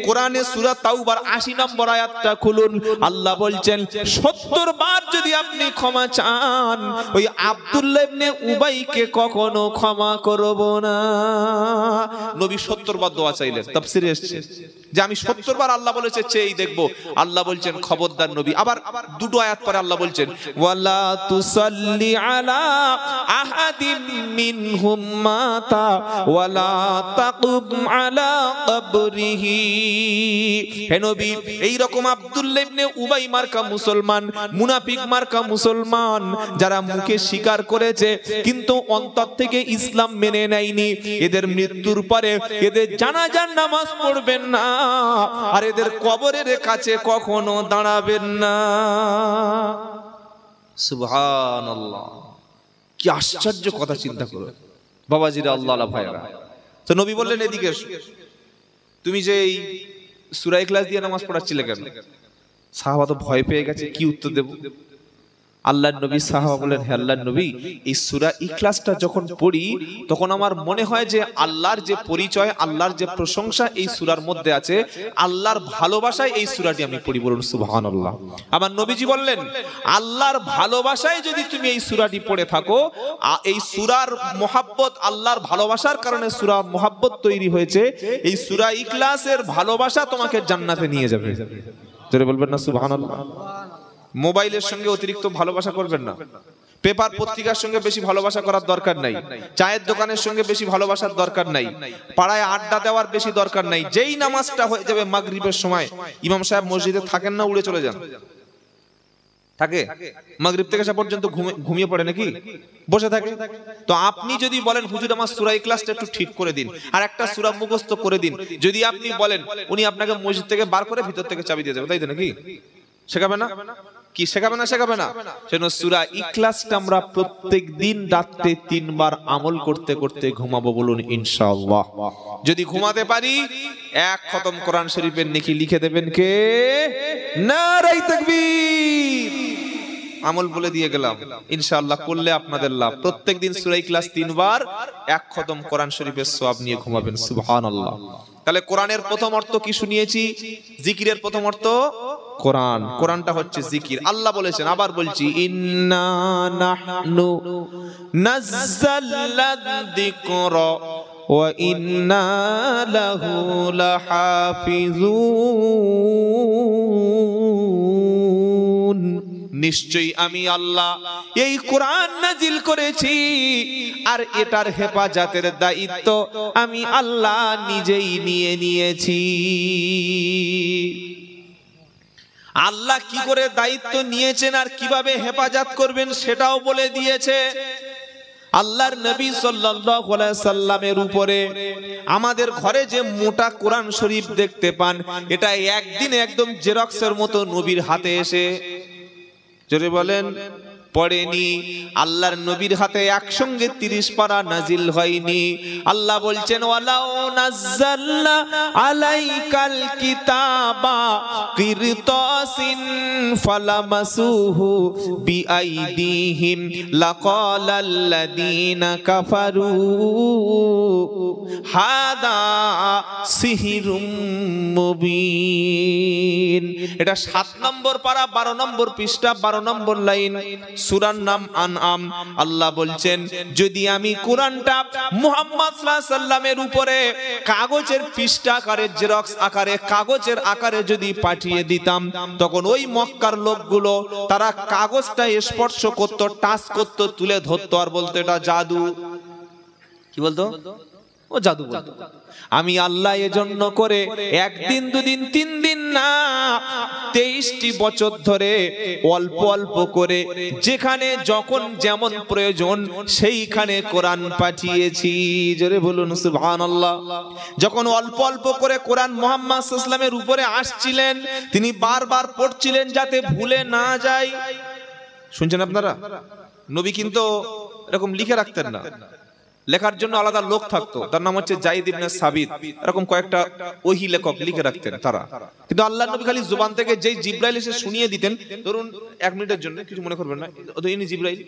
কোরআনে সূরা তাওবার 80 নম্বর আয়াতটা খুলুন। আল্লাহ বলছেন 70 বার যদি আপনি ক্ষমা চান, ওই আব্দুল্লাহ ইবনে উবাইকে কখনো ক্ষমা করব না। নবী 70 বার দোয়া চাইলেন। তাফসীরে এসেছে যে আমি 70 বার, আল্লাহ বলেছে চেয়েই দেখবো। আল্লাহ বলছেন খবরদার নবী। আবার দুটো আয়াত পরে আল্লাহ বলছেন ওয়ালা তুসাল্লি আলা আহাদিম মিনহুম মাতা ওয়ালা তাকুম আলা কবরিহি। হে নবী, এই রকম আব্দুল্লাহ ইবনে উবাই মার্কা মুসলমান, মুনাফিক মার্কা মুসলমান, যারা মুখে স্বীকার করেছে কিন্তু অন্তর থেকে ইসলাম মেনে নেয়নি, এদের মৃত্যুর পরে এদের জানাজার নামাজ পড়বেন না, আর এদের কবরের কাছে কখনো দাঁড়াবেন না। সুবহানাল্লাহ, কি আশ্চর্য কথা! চিন্তা করো বাবাজিরা, আল্লাহ ভাইরা। তো নবী বললেন এদিকে তুমি যে এই সূরা ইখলাস দিয়ে নামাজ পড়াচ্ছিলে কেন? সাহাবা তো ভয় পেয়ে গেছে, কি উত্তর দেব? আল্লাহর নবী সাহাবা বলেন, হে আল্লাহর নবী, এই সূরা ইখলাসটা যখন পড়ি তখন আমার মনে হয় যে আল্লাহর যে পরিচয়, আল্লাহর যে প্রশংসা এই সূরার মধ্যে আছে, আল্লাহর ভালোবাসায় এই সূরাটি আমি পড়ি। বলুন সুবহানাল্লাহ। আমার নবীজি বললেন, আল্লাহর ভালোবাসায় যদি তুমি এই সূরাটি পড়ে থাকো, এই সূরার মুহাব্বত, আল্লাহর ভালোবাসার কারণে সূরা মুহাব্বত তৈরি হয়েছে, এই সূরা ইখলাসের ভালোবাসা তোমাকে জান্নাতে নিয়ে যাবে। জোরে বলবেন না সুবহানাল্লাহ। মোবাইলের সঙ্গে অতিরিক্ত ভালোবাসা করবেন না। পেপার পত্রিকার সঙ্গে বেশি ভালোবাসা করার দরকার নাই, চায়ের দোকানের সঙ্গে বেশি ভালোবাসার দরকার নাই, পাড়ায় আড্ডা দেওয়ার বেশি দরকার নাই। যেই নামাজটা হয়ে যাবে মাগরিবের সময়, ইমাম সাহেব মসজিদে থাকেন না, উড়ে চলে যান। থাকে মাগরিব থেকে এসা পর্যন্ত ঘুমিয়ে পড়ে নাকি, বসে থাকে। তো আপনি যদি বলেন হুজুর আমার সূরা ইখলাসটা একটু ঠিক করে দিন আর একটা সূরা মুখস্থ করে দিন, যদি আপনি বলেন, উনি আপনাকে মসজিদ থেকে বার করে ভিতর থেকে চাবি দিয়ে যাবে, তাই তো নাকি? শেখাবে না কি? শেখাবে না? শেখাবে না? সেজন্য সূরা ইখলাসটা আমরা প্রত্যেকদিন রাতে 3 বার আমল করতে করতে ঘুমাবো, বলুন ইনশাআল্লাহ। যদি ঘুমাতে পারি 1 খতম কোরআন শরীফের নেকি লিখে দেবেন কে? নারে তাকবীর। আমল বলে দিয়ে গেলাম, ইনশাআল্লাহ করলে আপনাদের লাভ। প্রত্যেকদিন সূরা ইখলাস 3 বার 1 খতম কোরআন শরীফের সওয়াব নিয়ে ঘুমাবেন, সুবহানাল্লাহ। তাহলে কোরআনের প্রথম অর্থ কি শুনিয়েছি? জিকিরের প্রথম অর্থ কোরআন। কোরআনটা হচ্ছে জিকির। আল্লাহ বলেছেন, আবার বলছি, ইন্না নাহনু নাযালনা যিকরা ওয়া ইন্না লাহু লাহাফিজুন। নিশ্চয়ই আমি আল্লাহ এই কোরআন নাজিল করেছি, আর এটার হেফাজতের দায়িত্ব আমি আল্লাহ নিজেই নিয়ে নিয়েছি। আল্লাহ কি করে দায়িত্ব নিয়েছেন আর কিভাবে হেফাজত করবেন সেটাও বলে দিয়েছে। আল্লাহর নবী সাল্লাল্লাহু আলাইহি সাল্লামের উপরে আমাদের ঘরে যে মোটা কোরআন শরীফ দেখতে পান, এটা একদিন একদম জেরক্সের মতো নবীর হাতে এসে, জোরে বলেন, পড়েনি। আল্লাহর নবীর হাতে একসঙ্গে 30 পারা নাজিল হয়নি। আল্লাহ বলছেন, ওয়ালাউ নাযালনা আলাইকাল কিতাবা কিরতাসিন ফালামাসুহু বিআইদিহিম লাকালাল্লাযীনা কাফারু হাদা সিহরুম মুবিন। এটা 7 নম্বর পারা 12 নম্বর পৃষ্ঠা 12 নম্বর লাইন, সূরার নাম আনআম। আল্লাহ বলছেন, যদি আমি কোরআনটা মুহাম্মদ সাল্লাল্লাহু আলাইহি সাল্লামের উপরে কাগজের পৃষ্ঠা আকারে, জেরক্স আকারে, কাগজের আকারে যদি পাঠিয়ে দিতাম, তখন ওই মক্কার লোকগুলো তারা কাগজটা স্পর্শ করত, টাচ করত, তুলে ধরতো আর বলতো এটা জাদু। কি বলতো? ও জাদু বলতো। আমি আল্লাহ এজন্য করে 1 দিন 2 দিন 3 দিন না, 23টি বছর ধরে অল্প অল্প করে যেখানে যখন যেমন প্রয়োজন সেইখানে কোরআন পাঠিয়েছি। জোরে বলুন সুবহানাল্লাহ। যখন অল্প অল্প করে কোরআন মুহাম্মদ সাল্লাল্লাহু আলাইহি ওয়াসাল্লামের উপরে আসছিলেন, তিনি বারবার পড়ছিলেন যাতে ভুলে না যায়। শুনছেন আপনারা? নবী কিন্তু এরকম লিখে রাখতেন না, লেখার জন্য আলাদা লোক থাকতো, তার নাম হচ্ছে যায়েদ ইবনে সাবিত। এরকম কয়েকটা ওহী লেখক লিখে রাখতেন তারা। কিন্তু আল্লাহর নবী খালি জবান থেকে যেই জিবরাইল এসে শুনিয়ে দিতেন, ধরুন 1 মিনিটের জন্য, কিছু মনে করবেন না, ইনি জিবরাইল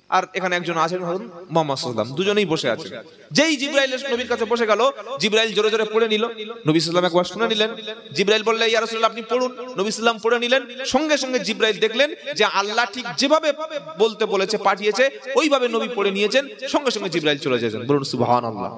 আর এখানে একজন আছেন মুহাম্মদ সাল্লাল্লাহু আলাইহি ওয়াসাল্লাম, দুজনেই বসে আছেন। যেই জিবরাইল নবীর কাছে বসে গেল, জিবরাইল জোরে জোরে পড়ে নিল, নবী সাল্লাল্লাহু আলাইহি ওয়াসাল্লাম একবার শুনে নিলেন। জিবরাইল বললেন, ইয়া রাসূলুল্লাহ আপনি পড়ুন। নবী সাল্লাল্লাহু আলাইহি ওয়াসাল্লাম পড়ে নিলেন। সঙ্গে সঙ্গে জিবরাইল দেখলেন যে আল্লাহ ঠিক যেভাবে বলতে বলেছে, পাঠিয়েছে, ওইভাবে নবী পড়ে নিয়েছেন। সঙ্গে সঙ্গে জিবরাইল চলে যাচ্ছেন, বলুন সুবহানাল্লাহ।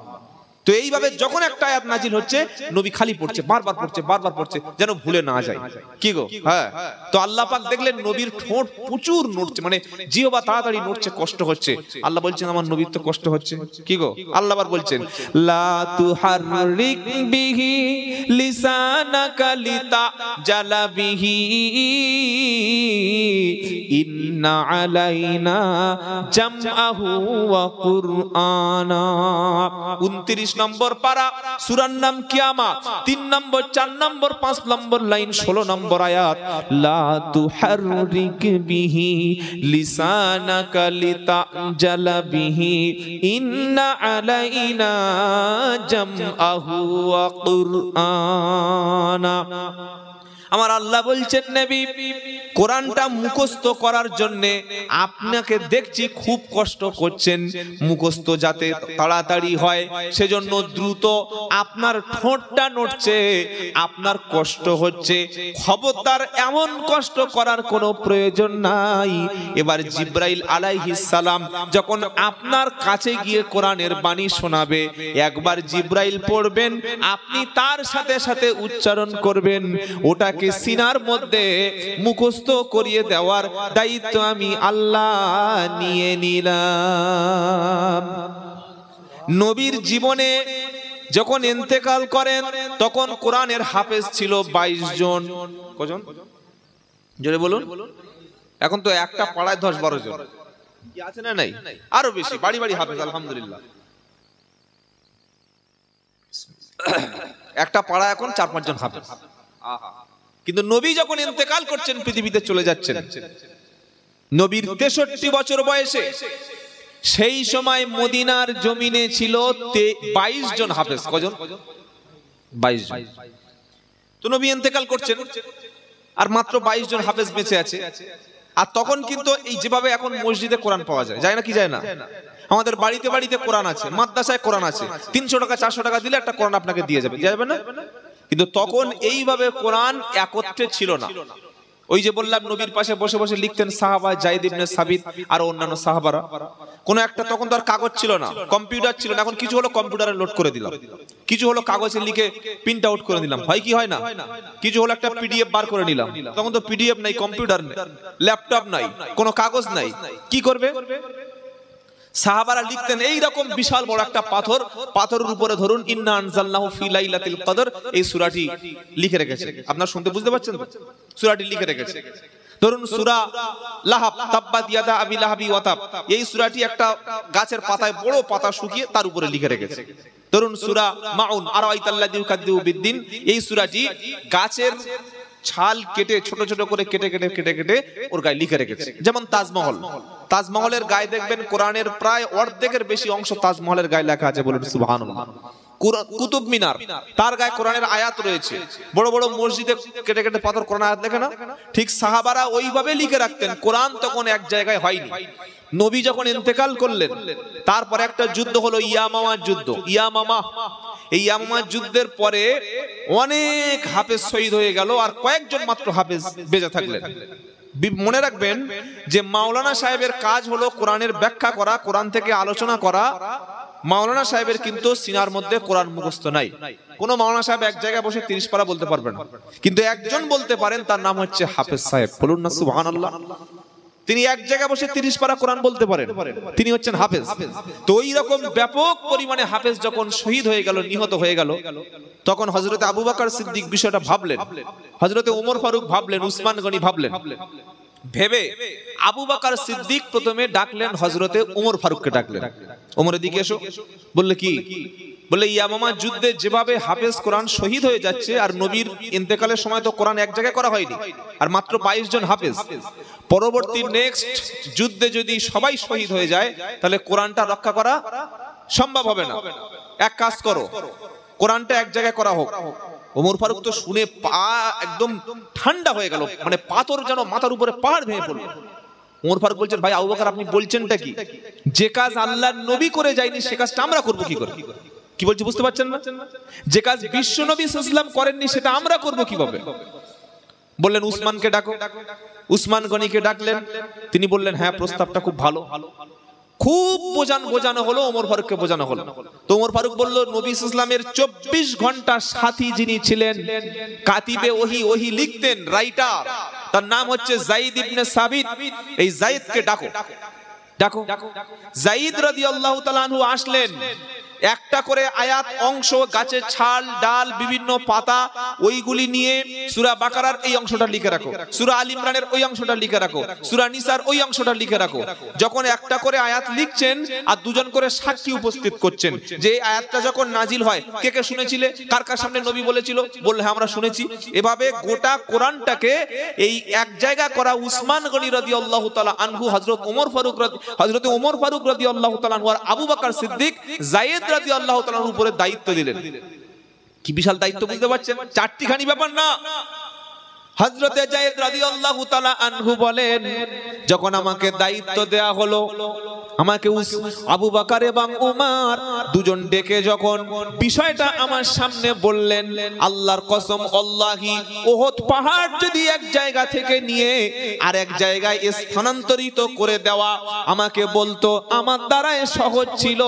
তো এইভাবে যখন একটা আয়াত নাজিল হচ্ছে, নবী খালি পড়ছে, বারবার পড়ছে, বারবার পড়ছে, যেন ভুলে না যায়। কি গো? হ্যাঁ। তো আল্লাহ পাক দেখলেন নবীর ঠোঁট প্রচুর নড়ছে, মানে জিহ্বা তাড়াতাড়ি নড়ছে, কষ্ট হচ্ছে। আল্লাহ বলছেন, আমার নবীর তো কষ্ট হচ্ছে। কি গো? আল্লাহ আবার বলছেন, লা তুহাররিক বিহি লিসানাকা লিতাজালা বিহি ইন্না আলাইনা জামআহু ওয়া কুরআনা। 29 নম্বর পারা, সূরার নাম কিয়ামত, 3 নম্বর 4 নম্বর 5 নম্বর লাইন, 16 নম্বর আয়াত, লা তুহাররিক বিহি লিসানাকা লিতাজালা বিহি ইন্না আলাইনা জামআহু ওয়া কুরআনা। আমার আল্লাহ বলছেন, নবী কোরআনটা মুখস্থ করার জন্য আপনাকে দেখছি খুব কষ্ট করছেন, মুখস্থ যাতে তাড়াতাড়ি হয় সেজন্য দ্রুত আপনার ঠোঁটটা নড়ছে, আপনার কষ্ট হচ্ছে। খবরদার এমন কষ্ট করার কোনো প্রয়োজন নাই। এবার জিবরাইল আলাইহিস সালাম যখন আপনার কাছে গিয়ে কোরআনের বাণী শোনাবে, একবার জিবরাইল পড়বেন, আপনি তার সাথে সাথে উচ্চারণ করবেন, ওটা ওটাকে সিনার মধ্যে মুখস্থ করিয়ে দেওয়ার দায়িত্ব আমি আল্লাহ নিয়ে নিলাম। নবীর জীবনে যখন ইন্তেকাল করেন তখন কোরআনের হাফেজ ছিল 22 জন। কজন জোরে বলুন? এখন তো একটা পাড়ায় 10-12 জন কি আছে না নাই? আরো বেশি, বাড়ি বাড়ি হাফেজ আলহামদুলিল্লাহ। একটা পাড়া এখন 4-5 জন হাফেজ। কিন্তু নবী যখন ইন্তেকাল করছেন, পৃথিবীতে চলে যাচ্ছেন, নবীর 63 বছর বয়সে, সেই সময় মদিনার জমিনে ছিল 22 জন হাফেজ। কজন? 22 জন। তো নবী ইন্তেকাল করছেন আর মাত্র 22 জন হাফেজ বেঁচে আছে। আর তখন কিন্তু এই যেভাবে এখন মসজিদে কোরআন পাওয়া যায়, যায় না কি যায় না? আমাদের বাড়িতে বাড়িতে কোরআন আছে, মাদ্রাসায় কোরআন আছে, 300 টাকা 400 টাকা দিলে একটা কোরআন আপনাকে দিয়ে যাবে, যাবে না? কিন্তু তখন এইভাবে কোরআন একত্রে ছিল না। ওই যে বললাম, নবীর পাশে বসে বসে লিখতেন সাহাবা, যায়েদ ইবনে সাবিত আর অন্যান্য সাহাবারা। কোন একটা, তখন তো আর কাগজ ছিল না, কম্পিউটার ছিল না। এখন কিছু হলো কম্পিউটারে লোড করে দিলাম, কিছু হলো কাগজে লিখে প্রিন্ট আউট করে দিলাম, হয় কি হয় না? কিছু হলো একটা পিডিএফ বার করে নিলাম। তখন তো পিডিএফ নাই, কম্পিউটার নেই, ল্যাপটপ নাই, কোনো কাগজ নাই, কি করবে? সাহাবারা লিখতেন এই রকম বিশাল বড় একটা পাথর, পাথরের উপরে ধরুন ইন্না আনজালনাহু ফি লাইলাতিল কদর, এই সূরাটি লিখে রেখেছে। আপনারা শুনতে বুঝতে পারছেন তো? সূরাটি লিখে রেখেছে। ধরুন সূরা লাহাব, তাব্বাত ইয়াদা আবি লাহাবি ওয়া তাব, এই সূরাটি একটা গাছের পাতায়, বড় পাতা শুকিয়ে তার উপরে লিখে রেখেছে। ধরুন সূরা মাউন, আরাইতাল্লাযী ইউকাদ্দিবু বিদ্দিন, এই সূরাটি গাছের ছাল কেটে ছোট ছোট করে কেটে কেটে কেটে কেটে ওর গায়ে লিখে রেখেছে। যেমন তাজমহল, তাজমহলের গায়ে দেখবেন কোরআনের প্রায় অর্ধেকের বেশি অংশ তাজমহলের গায়ে লেখা আছে, বলুন সুবহানাল্লাহ। কুতুব মিনার, তার গায়ে কোরআনের আয়াত রয়েছে। বড় বড় মসজিদে কেটে কেটে পাথর কোরআন আয়াত লেখে না? ঠিক সাহাবারা ওইভাবে লিখে রাখতেন। কোরআন তখন এক জায়গায় হয়নি। নবী যখন ইন্তেকাল করলেন, তারপর একটা যুদ্ধ হলো, ইয়ামামার যুদ্ধ। ইয়ামামা, এই ইয়ামামার যুদ্ধের পরে অনেক হাফেজ শহীদ হয়ে গেল, আর কয়েকজন মাত্র হাফেজ বেঁচে থাকলেন। মনে রাখবেন যে মাওলানা সাহেবের কাজ হলো কোরআনের ব্যাখ্যা করা, কোরআন থেকে আলোচনা করা। মাওলানা সাহেবের কিন্তু সিনার মধ্যে কোরআন মুখস্থ নাই। কোন মাওলানা সাহেব এক জায়গায় বসে 30 পারা বলতে পারবেন না, কিন্তু একজন বলতে পারেন, তার নাম হচ্ছে হাফেজ সাহেব। বলুন না সুবহানাল্লাহ। তিনি এক জায়গায় বসে 30 পারা কোরআন বলতে পারেন, তিনি হচ্ছেন হাফেজ। তো ওই রকম ব্যাপক পরিমাণে হাফেজ যখন শহীদ হয়ে গেল, নিহত হয়ে গেল, তখন হযরতে আবু বকর সিদ্দিক বিষয়টা ভাবলেন, হযরতে ওমর ফারুক ভাবলেন, উসমান গনি ভাবলেন। ভেবে আবু বকর সিদ্দিক প্রথমে ডাকলেন হযরতে ওমর ফারুককে, ডাকলেন, ওমর এদিকে এসো। বললে কি? বলে ইয়ামামা যুদ্ধে যেভাবে হাফেজ কোরআন শহীদ হয়ে যাচ্ছে, আর নবীর ইন্তেকালের সময় তো কোরআন এক জায়গায় করা হয়নি, আর মাত্র 22 জন হাফেজ। পরবর্তী নেক্সট যুদ্ধে যদি সবাই শহীদ হয়ে যায়, তাহলে কোরআনটা রক্ষা করা সম্ভব হবে না। এক কাজ করো, কোরআনটা এক জায়গায় করা হোক। ওমর ফারুক তো শুনে পা একদম ঠান্ডা হয়ে গেল, মানে পাথর যেন মাথার উপরে পাহাড় ভেঙে পড়ল। ওমর ফারুক বলছেন, ভাই আবু বকর, আপনি বলছেনটা কি? যে কাজ আল্লাহর নবী করে যায়নি, সে কাজটা আমরা করব কি করে? কি বলছি বুঝতে পারছেন না? যে কাজ বিশ্ব নবী সাল্লাল্লাহু আলাইহি ওয়াসাল্লাম করেননি, সেটা আমরা করব কিভাবে? বললেন উসমানকে ডাকো। উসমান গনিকে ডাকলেন, তিনি বললেন হ্যাঁ, প্রস্তাবটা খুব ভালো। খুব বোঝানো হলো, ওমর ফারুককে বোঝানো হলো। তো ওমর ফারুক বলল, নবী সাল্লাল্লাহু আলাইহি ওয়াসাল্লামের 24 ঘন্টা সাথী যিনি ছিলেন, কাতিবে ওহী লিখতেন, রাইটার, তার নাম হচ্ছে যায়েদ ইবনে সাবিত, এই যায়েদকে ডাকো। যায়েদ রাদিয়াল্লাহু তাআলা আনহু আসলেন। একটা করে আয়াত অংশ, গাছের ছাল ডাল বিভিন্ন পাতা, ওইগুলি নিয়ে সূরা বাকারার এই অংশটা লিখে রাখো, সূরা আল ইমরানের ওই অংশটা লিখে রাখো, সূরা নিসার ওই অংশটা লিখে রাখো। যখন একটা করে আয়াত লিখছেন আর দুজন করে সাক্ষী উপস্থিত করছেন, যে এই আয়াতটা যখন নাজিল হয়, কে কে শুনেছিলে, কার কার সামনে নবী বলেছিল, বললে হ্যাঁ আমরা শুনেছি। এভাবে গোটা কোরআনটাকে এই এক জায়গা করা উসমান গনি রাদিয়াল্লাহু তাআলা আনহু, হযরতে ওমর ফারুক রাদিয়াল্লাহু তাআলা আনহু আর আবু বকর সিদ্দিক যায়েদ রাদিয়াল্লাহু তাআলার উপরে দায়িত্ব দিলেন। কি বিশাল দায়িত্ব, বুঝতে পারছেন? চারটিখানি ব্যাপার না। হযরতে যায়েদ রাদিয়াল্লাহু তাআলা আনহু বলেন, যখন আমাকে দায়িত্ব দেয়া হলো, আমাকে আবু বকর এবং উমর দুজন ডেকে যখন বিষয়টা আমার সামনে বললেন, আল্লাহর কসম আল্লাহি উহুদ পাহাড় যদি এক জায়গা থেকে নিয়ে আরেক জায়গায় স্থানান্তরিত করে দেওয়া আমাকে বলতো, আমার দ্বারাই সহজ ছিল,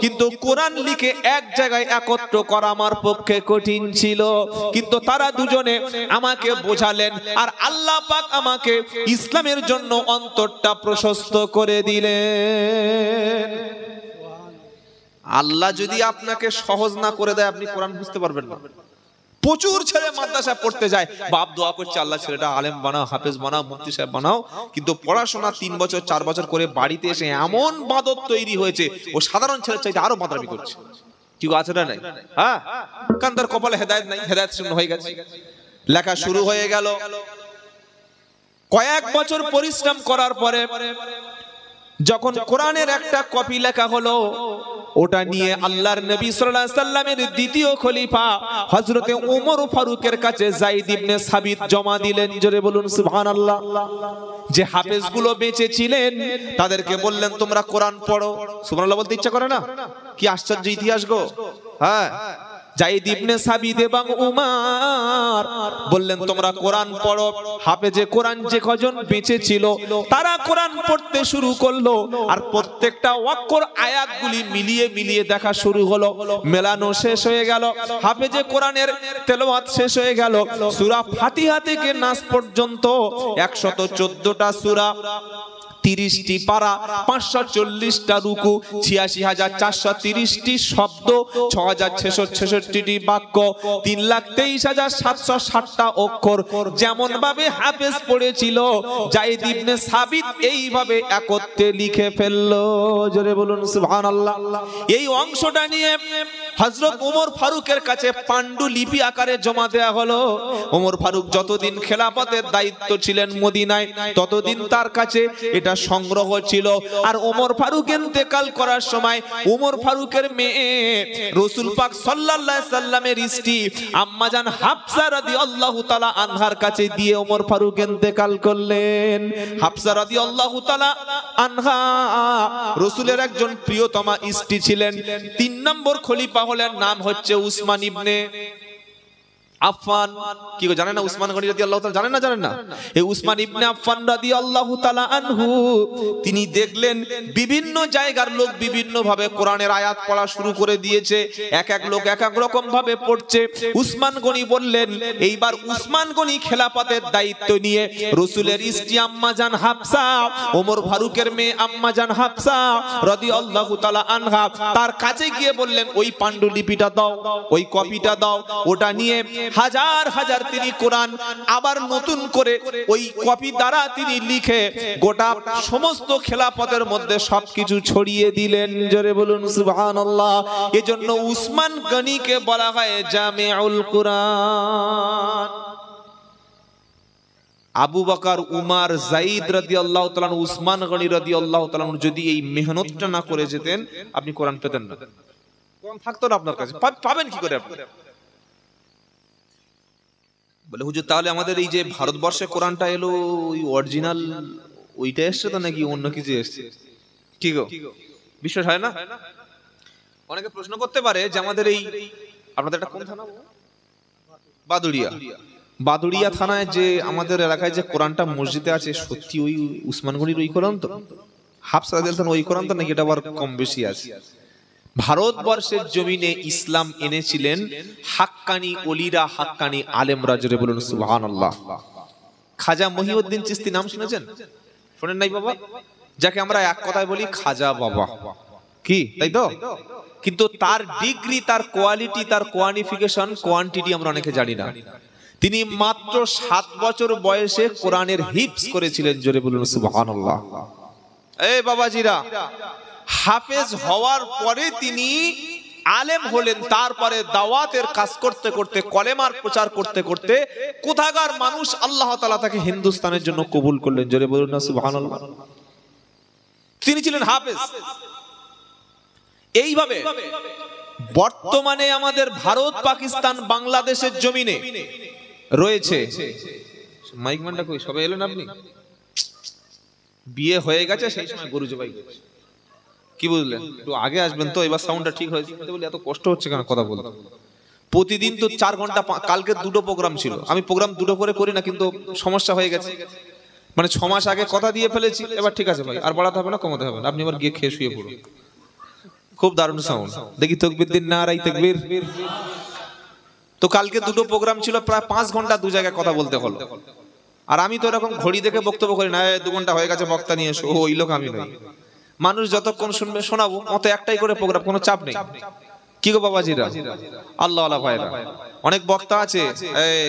কিন্তু কোরআন লিখে এক জায়গায় একত্র করা আমার পক্ষে কঠিন ছিল। কিন্তু তারা দুজনে আমাকে বোঝালেন, আর আল্লাহ পাক আমাকে ইসলামের জন্য অন্তরটা প্রশস্ত করে দিলেন। আল্লাহ যদি আপনাকে সহজ না করে দেয়, আপনি কোরআন বুঝতে পারবেন না। প্রচুর ছেলে মাদ্রাসা পড়তে যায়, বাপ দোয়া করছে আল্লাহ ছেলেটা আলেম বানাও, হাফেজ বানাও, মুফতি সাহেব বানাও, কিন্তু পড়াশোনা 3 বছর 4 বছর করে বাড়িতে এসে এমন বাদত তৈরি হয়েছে, ও সাধারণ ছেলের চাইতে আরো বাদরামি করছে। কি আছে না নাই? হ্যাঁ, কারণ তার কপালে হেদায়েত নাই, হেদায়েত শূন্য হয়ে গেছে। লেখা শুরু হয়ে গেল। কয়েক বছর পরিশ্রম করার পরে যখন কোরআনের একটা কপি লেখা হলো, ওটা নিয়ে আল্লাহর নবী সাল্লাল্লাহু আলাইহি সাল্লামের দ্বিতীয় খলিফা হযরতে ওমর ফারুকের কাছে যায়েদ ইবনে সাবিত জমা দিলেন। জোরে বলুন সুবহানাল্লাহ। যে হাফেজগুলো বেঁচে ছিলেন তাদেরকে বললেন, তোমরা কোরআন পড়ো। সুবহানাল্লাহ বলতে ইচ্ছা করে না? কি আশ্চর্য ইতিহাস গো। হ্যাঁ, যায়েদ ইবনে সাবিত এবং উমর বললেন, তোমরা কোরআন পড়ো। হাফেজে কোরআন যে কজন বেঁচে ছিল তারা কোরআন পড়তে শুরু করলো, আর প্রত্যেকটা অক্ষর আয়াতগুলি মিলিয়ে মিলিয়ে দেখা শুরু হলো। মেলানো শেষ হয়ে গেল, হাফেজে কোরআনের তেলাওয়াত শেষ হয়ে গেল। সূরা ফাতিহা থেকে নাস পর্যন্ত 114টা সূরা, 30টি পারা, 540টা রুকু, 86,430টি শব্দ, 6,666টি বাক্য, 3,23,760টা অক্ষর। যেমন ভাবে হাফেজ পড়েছিল যায়েদ ইবনে সাবিত এইভাবে একত্রে লিখে ফেললো। জোরে বলুন সুবহানাল্লাহ। এই অংশটা নিয়ে হযরত ওমর ফারুকের কাছে পাণ্ডুলিপি আকারে জমা দেয়া হলো। ওমর ফারুক যতদিন খেলাফতের দায়িত্ব ছিলেন মদিনায়, ততদিন তার কাছে এটা সংগ্রহ ছিল। আর ওমর ফারুক ইন্তেকাল করার সময় ওমর ফারুকের মেয়ে রাসূল পাক সাল্লাল্লাহু আলাইহি সাল্লামের স্ত্রী আম্মাজান হাফসা রাদিয়াল্লাহু তাআলা আনহার কাছে দিয়ে ওমর ফারুক ইন্তেকাল করলেন। হাফসা রাদিয়াল্লাহু তাআলা আনহা রাসূলের একজন প্রিয়তমা স্ত্রী ছিলেন। 3 নম্বর খলিফা হলেন, নাম হচ্ছে উসমান ইবনে আফফান। কি গো, জানেন না উসমান গনি রাদিয়াল্লাহু তাআলা? জানেন না? জানেন না? এই উসমান ইবনে আফফান রাদিয়াল্লাহু তাআলা আনহু তিনি দেখলেন বিভিন্ন জায়গার লোক বিভিন্ন ভাবে কোরআনের আয়াত পড়া শুরু করে দিয়েছে, এক এক লোক এক এক রকম ভাবে পড়ছে। উসমান গনি বললেন, এইবার উসমান গনি খেলাফতের দায়িত্ব নিয়ে রাসূলের স্ত্রী আম্মা জান হাফসা, ওমর ফারুকের মেয়ে আম্মা জান হাফসা রাদিয়াল্লাহু তাআলা আনহা তার কাছে গিয়ে বললেন, ওই পাণ্ডুলিপিটা দাও, ওই কপিটা দাও। ওটা নিয়ে হাজার হাজার তিনি কোরআন আবার নতুন করে ওই কপি দ্বারা তিনি লিখে গোটা সমস্ত খেলাফতের মধ্যে সবকিছু ছড়িয়ে দিলেন। জোরে বলুন সুবহানাল্লাহ। এজন্য উসমান গনিকে বলা হয় জামিউল কুরআন। আবু বকর, উমর, যায়েদ রাদিয়াল্লাহু তাআলা, উসমান গনি রাদিয়াল্লাহু তাআলা যদি এই মেহনতটা না করে যেতেন, আপনি কোরআন পেতেন না। কোরআন থাকতো না আপনার কাছে। পাবেন কি করে আপনি? বলে হুজুর, তাহলে আমাদের এই যে ভারতবর্ষে কোরআনটা এলো, ওই অরিজিনাল ওইটা এসছে তো নাকি অন্য কিছু এসছে? কি গো, বিশ্বাস হয় না? অনেকে প্রশ্ন করতে পারে যে আমাদের এই, আপনাদের এটা কোন থানা? বাদুড়িয়া। বাদুড়িয়া থানায় যে আমাদের এলাকায় যে কোরআনটা মসজিদে আছে, সত্যি ওই উসমান গনির ওই কোরআন তো? হাফসা রাদিয়াল্লাহু তাআলা ওই কোরআন তো নাকি এটা আবার কম বেশি আছে? ভারতবর্ষের জমিনে ইসলাম এনেছিলেন হাক্কানি ওলিরা, হাক্কানি আলেমরা। জোরে বলুন সুবহানাল্লাহ। খাজা মহিউদ্দিন চিশতি নাম শুনেছেন? শুনেন নাই বাবা? যাকে আমরা এক কথায় বলি খাজা বাবা। কি তাই তো? কিন্তু তার ডিগ্রি, তার কোয়ালিটি, তার কোয়ালিফিকেশন, কোয়ান্টিটি আমরা অনেকে জানি না। তিনি মাত্র 7 বছর বয়সে কোরআনের হিফজ করেছিলেন। জোরে বলুন সুবহানাল্লাহ। এই বাবাজিরা, হাফেজ হওয়ার পরে তিনি আলেম হলেন। তারপরে দাওয়াতের কাজ করতে করতে, কলেমার প্রচার করতে করতে কোথাকার মানুষ আল্লাহ তাআলা তাকে হিন্দুস্তানের জন্য কবুল করলেন। জোরে বলুন না সুবহানাল্লাহ। তিনি ছিলেন হাফেজ। এইভাবে বর্তমানে আমাদের ভারত, পাকিস্তান, বাংলাদেশের জমিনে রয়েছে। মাইকম্যানটা কই? সবাই এলেন? আপনি বিয়ে হয়ে গেছে সেই সময় গরু জবাই করছে। কি বুঝলেন? একটু আগে আসবেন তো, এবার সাউন্ডটা ঠিক হয়েছে। বলি এত কষ্ট হচ্ছে কেন কথা বলতে? প্রতিদিন তো 4 ঘন্টা, কালকে 2টো প্রোগ্রাম ছিল। আমি প্রোগ্রাম 2টো করে করি না, কিন্তু সমস্যা হয়ে গেছে। মানে 6 মাস আগে কথা দিয়ে ফেলেছি। এবার ঠিক আছে ভাই, আর বাড়াতে হবে না, কমাতে হবে না। আপনি এবার গিয়ে খেয়ে শুয়ে পড়ুন। খুব দারুণ সাউন্ড। দেখি তাকবীর দিন, নারাই তাকবীর। তো কালকে 2টো প্রোগ্রাম ছিল, প্রায় 5 ঘন্টা 2 জায়গায় কথা বলতে হলো। আর আমি তো এরকম ঘড়ি দেখে বক্তব্য করি না, 2 ঘন্টা হয়ে গেছে, বক্তা নিয়ে এসো, ওই লোক আমি নই। মানুষ যতক্ষণ শুনবে শোনাবো, অত একটাই করে প্রোগ্রাম, কোনো চাপ নেই। কি গো বাবাজিরা, আল্লাহ আল্লাহ ভাইরা, অনেক বক্তা আছে, এই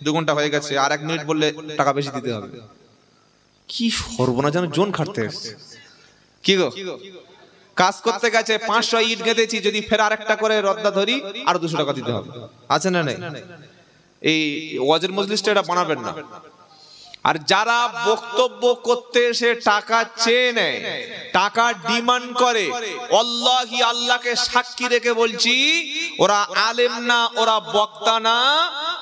2 ঘন্টা হয়ে গেছে, আর 1 মিনিট বললে টাকা বেশি দিতে হবে। কি সর্বনাশ, যেন জোন খাটতে এসেছে। কি গো, কাজ করতে গেছে 500 ইট গেঁথেছি, যদি ফের আরেকটা করে রদ্দা ধরি আর 200 টাকা দিতে হবে। আছে না নেই? এই ওয়াজের মজলিসটা এটা বানাবেন না। আর যারা বক্তব্য করতে এসে টাকা চেয়ে নেয়, টাকা ডিমান্ড করে, আল্লাহি, আল্লাহকে সাক্ষী রেখে বলছি, ওরা আলেম না, ওরা বক্তা না,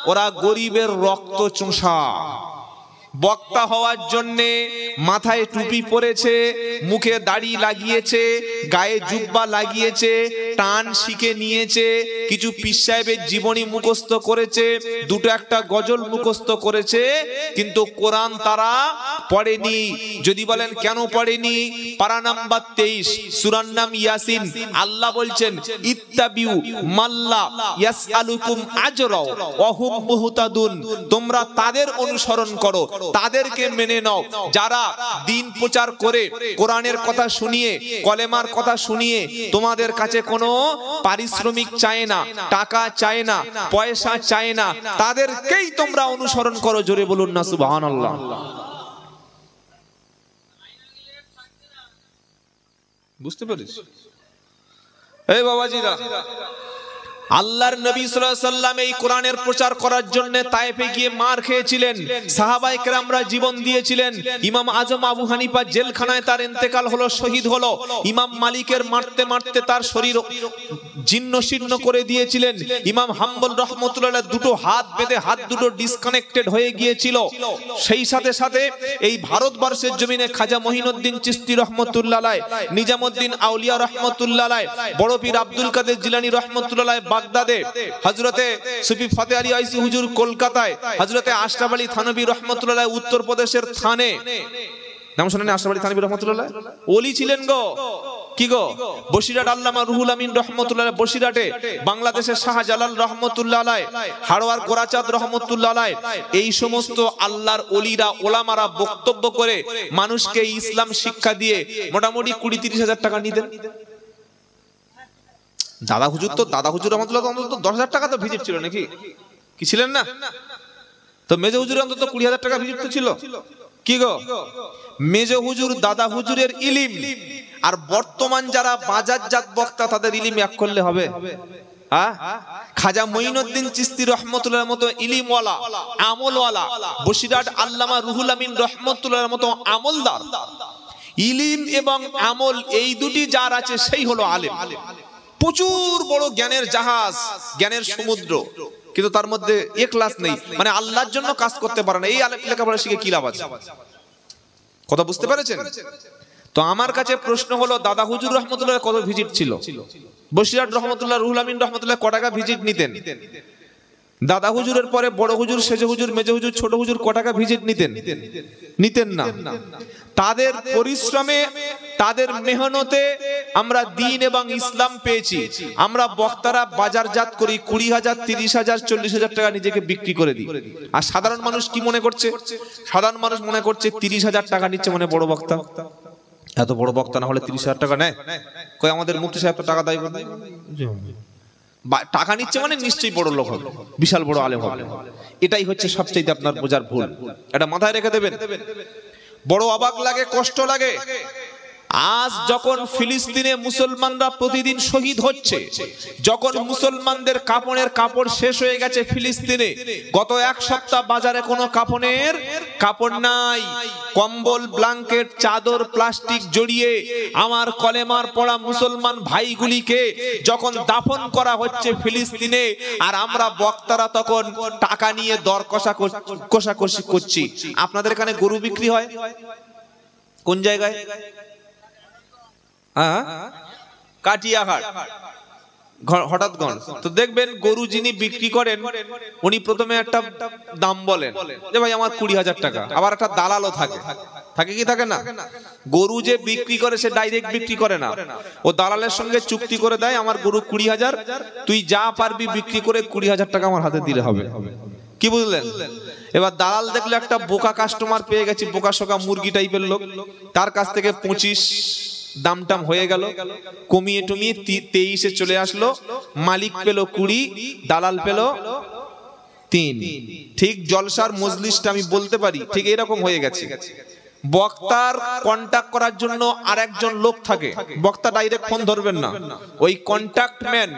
ওরা গরিবের রক্ত চোষা। বক্তা হওয়ার জন্যে মাথায় টুপি পরেছে, মুখে দাড়ি লাগিয়েছে, গায়ে জুব্বা লাগিয়েছে, টান শিখে নিয়েছে, কিছু পীর সাহেবের জীবনী মুখস্থ করেছে, 2টো একটা গজল মুখস্থ করেছে, কিন্তু কোরআন তারা পড়েনি। যদি বলেন কেন পড়েনি, পারা নাম্বার 23 সূরার নাম ইয়াসিন। আল্লাহ বলছেন, ইত্তাবিউ মাল্লা ইয়াসআলুকুম আজরা ওয়া হুম মুহতাদুন, তোমরা তাদের অনুসরণ করো, তাদেরকে মেনে নাও যারা দিন প্রচার করে, কোরআনের কথা শুনিয়ে, কলেমার কথা শুনিয়ে তোমাদের কাছে কোনো পারিশ্রমিক চায় না, টাকা চায় না, পয়সা চায় না, তাদেরকেই তোমরা অনুসরণ করো। জোরে বলুন না সুবহানাল্লাহ। বুঝতে পেরেছ? এই বাবাজিরা, আল্লাহর নবী সাল্লাল্লাহু আলাইহি সাল্লাম এই কোরআনের প্রচার করার জন্য তায়েফে গিয়ে মার খেয়েছিলেন, সাহাবায়ে কেরামরা জীবন দিয়েছিলেন। ইমাম আজম আবু হানিফা জেলখানায় তার ইন্তেকাল হলো, শহীদ হলো। ইমাম মালিকের মারতে মারতে তার শরীর জীর্ণ শীর্ণ করে দিয়েছিলেন। ইমাম হাম্বল রাহমাতুল্লাহ আলাইহি 2টো হাত বেঁধে হাত 2টো ডিসকানেক্টেড হয়ে গিয়েছিল। সেই সাথে সাথে এই ভারতবর্ষের জমিনে খাজা মঈনুদ্দিন চিশতি রাহমাতুল্লাহ আলাইহি, নিজামউদ্দিন আউলিয়া রাহমাতুল্লাহ আলাইহি, বড় পীর আব্দুল কাদের জিলানী রাহমাতুল্লাহ আলাইহি বাগদাদে, হযরতে সুফি ফতেহ আলী আইসি হুজুর কলকাতায়, হযরতে আশরাফ আলী থানভী রাহমাতুল্লাহ আলাইহি উত্তরপ্রদেশের থানে। নাম শুনেন আশরাফ আলী থানভী রাহমাতুল্লাহ আলাইহি? ওলি ছিলেন গো। কি গো, বসিরহাট আল্লামা রুহুল আমিন রাহমাতুল্লাহ আলাইহি বসিরহাটে, বাংলাদেশের শাহজালাল রাহমাতুল্লাহ আলাইহি, হাড়োয়ার গোরাচাঁদ রাহমাতুল্লাহ আলাইহি, এই সমস্ত আল্লাহর ওলিরা, ওলামারা বক্তব্য করে মানুষকে ইসলাম শিক্ষা দিয়ে মোটামুটি 20-30 হাজার টাকা নিতেন। দাদা হুজুর রহমতুল্লাহ অন্তত 10,000 টাকা তো ভিজিট ছিল নাকি? কি ছিলেন না? তো মেজো হুজুর অন্তত 20,000 টাকা ভিজিট তো ছিল। কি গো, মেজো হুজুর, দাদা হুজুরের ইলিম আর বর্তমান যারা বাজারজাত বক্তা তাদের ইলিম এক করলে হবে? খাজা মঈনুদ্দিন চিশতি রহমতুল্লাহর মতো ইলিমওয়ালা, আমলওয়ালা, বসিরহাট আল্লামা রুহুল আমিন রহমতুল্লাহর মতো আমলদার, ইলিম এবং আমল এই দুটি যার আছে সেই হলো আলেম। প্রচুর বড় জ্ঞানের জাহাজ, জ্ঞানের সমুদ্র, কিন্তু তার মধ্যে ইখলাস নেই, মানে আল্লাহর জন্য কাজ করতে পারে না। এই আলেম লেখাপড়া শিখে কি লাভ আছে? কথা বুঝতে পেরেছেন? তো আমার কাছে প্রশ্ন হলো, দাদা হুজুর রহমতুল্লাহ কত ভিজিট ছিল? বসিরহাট রহমতুল্লাহ, রুহুল আমিন রহমতুল্লাহ ক টাকা ভিজিট নিতেন? দাদা হুজুরের পরে বড় হুজুর, সেজ হুজুর, মেজো হুজুর, ছোট হুজুর ক টাকা ভিজিট নিতেন? নিতেন না। তাদের পরিশ্রমে, তাদের মেহনতে আমরা দিন এবং ইসলাম পেয়েছি। আমরা বক্তারা বাজারজাত করি, 20,000, 30,000, 40,000 টাকা নিজেকে বিক্রি করে দিই। আর সাধারণ মানুষ কি মনে করছে? সাধারণ মানুষ মনে করছে 30,000 টাকা নিচ্ছে মানে বড় বক্তা। এত বড় বক্তা না হলে 30,000 টাকা নেয়? কই আমাদের মুফতি সাহেব তো টাকা দেয়, টাকা নিচ্ছে মানে নিশ্চয়ই বড় লোক হবে, বিশাল বড় আলেম হবে। এটাই হচ্ছে সবচেয়ে আপনার বোঝার ভুল। এটা মাথায় রেখে দেবেন। বড় অবাক লাগে, কষ্ট লাগে। আজ যখন ফিলিস্তিনে মুসলমানরা প্রতিদিন শহীদ হচ্ছে, যখন মুসলমানদের কাপড়ের কাপড় শেষ হয়ে গেছে ফিলিস্তিনে, গত 1 সপ্তাহ বাজারে কোনো কাপড়ের কাপড় নাই, কম্বল, ব্ল্যাঙ্কেট, চাদর, প্লাস্টিক জড়িয়ে আমার কলেমার পড়া মুসলমান ভাইগুলিকে যখন দাফন করা হচ্ছে ফিলিস্তিনে, আর আমরা বক্তারা তখন টাকা নিয়ে দর কষাকষি করছি। আপনাদের এখানে গরু বিক্রি হয় কোন জায়গায়? কাটিয়াঘাট হঠাৎগঞ্জ। তো দেখবেন গরু যিনি বিক্রি করেন উনি প্রথমে একটা দাম বলেন যে ভাই আমার 20,000 টাকা, আবার একটা দালালও থাকে, থাকে কি থাকে না? গরু যে বিক্রি করে সে ডাইরেক্ট বিক্রি করে না, ও দালালের সঙ্গে চুক্তি করে দেয় আমার গরু 20,000, তুই যা পারবি বিক্রি করে 20,000 টাকা আমার হাতে দিলে হবে। কি বুঝলেন? এবার দালাল দেখলে একটা বোকা কাস্টমার পেয়ে গেছি, বোকা শোকা মুরগি টাইপের লোক, তার কাছ থেকে 25 দাম টাম হয়ে গেল, কমিয়ে টমিয়ে 23-এ চলে আসলো, মালিক পেল 20, দালাল পেল 3। ঠিক জলসার মজলিসটা আমি বলতে পারি ঠিক এরকম হয়ে গেছে। বক্তার কন্টাক্ট করার জন্য আরেকজন লোক থাকে, বক্তা ডাইরেক্ট ফোন ধরবেন না, ওই কন্টাক্ট ম্যান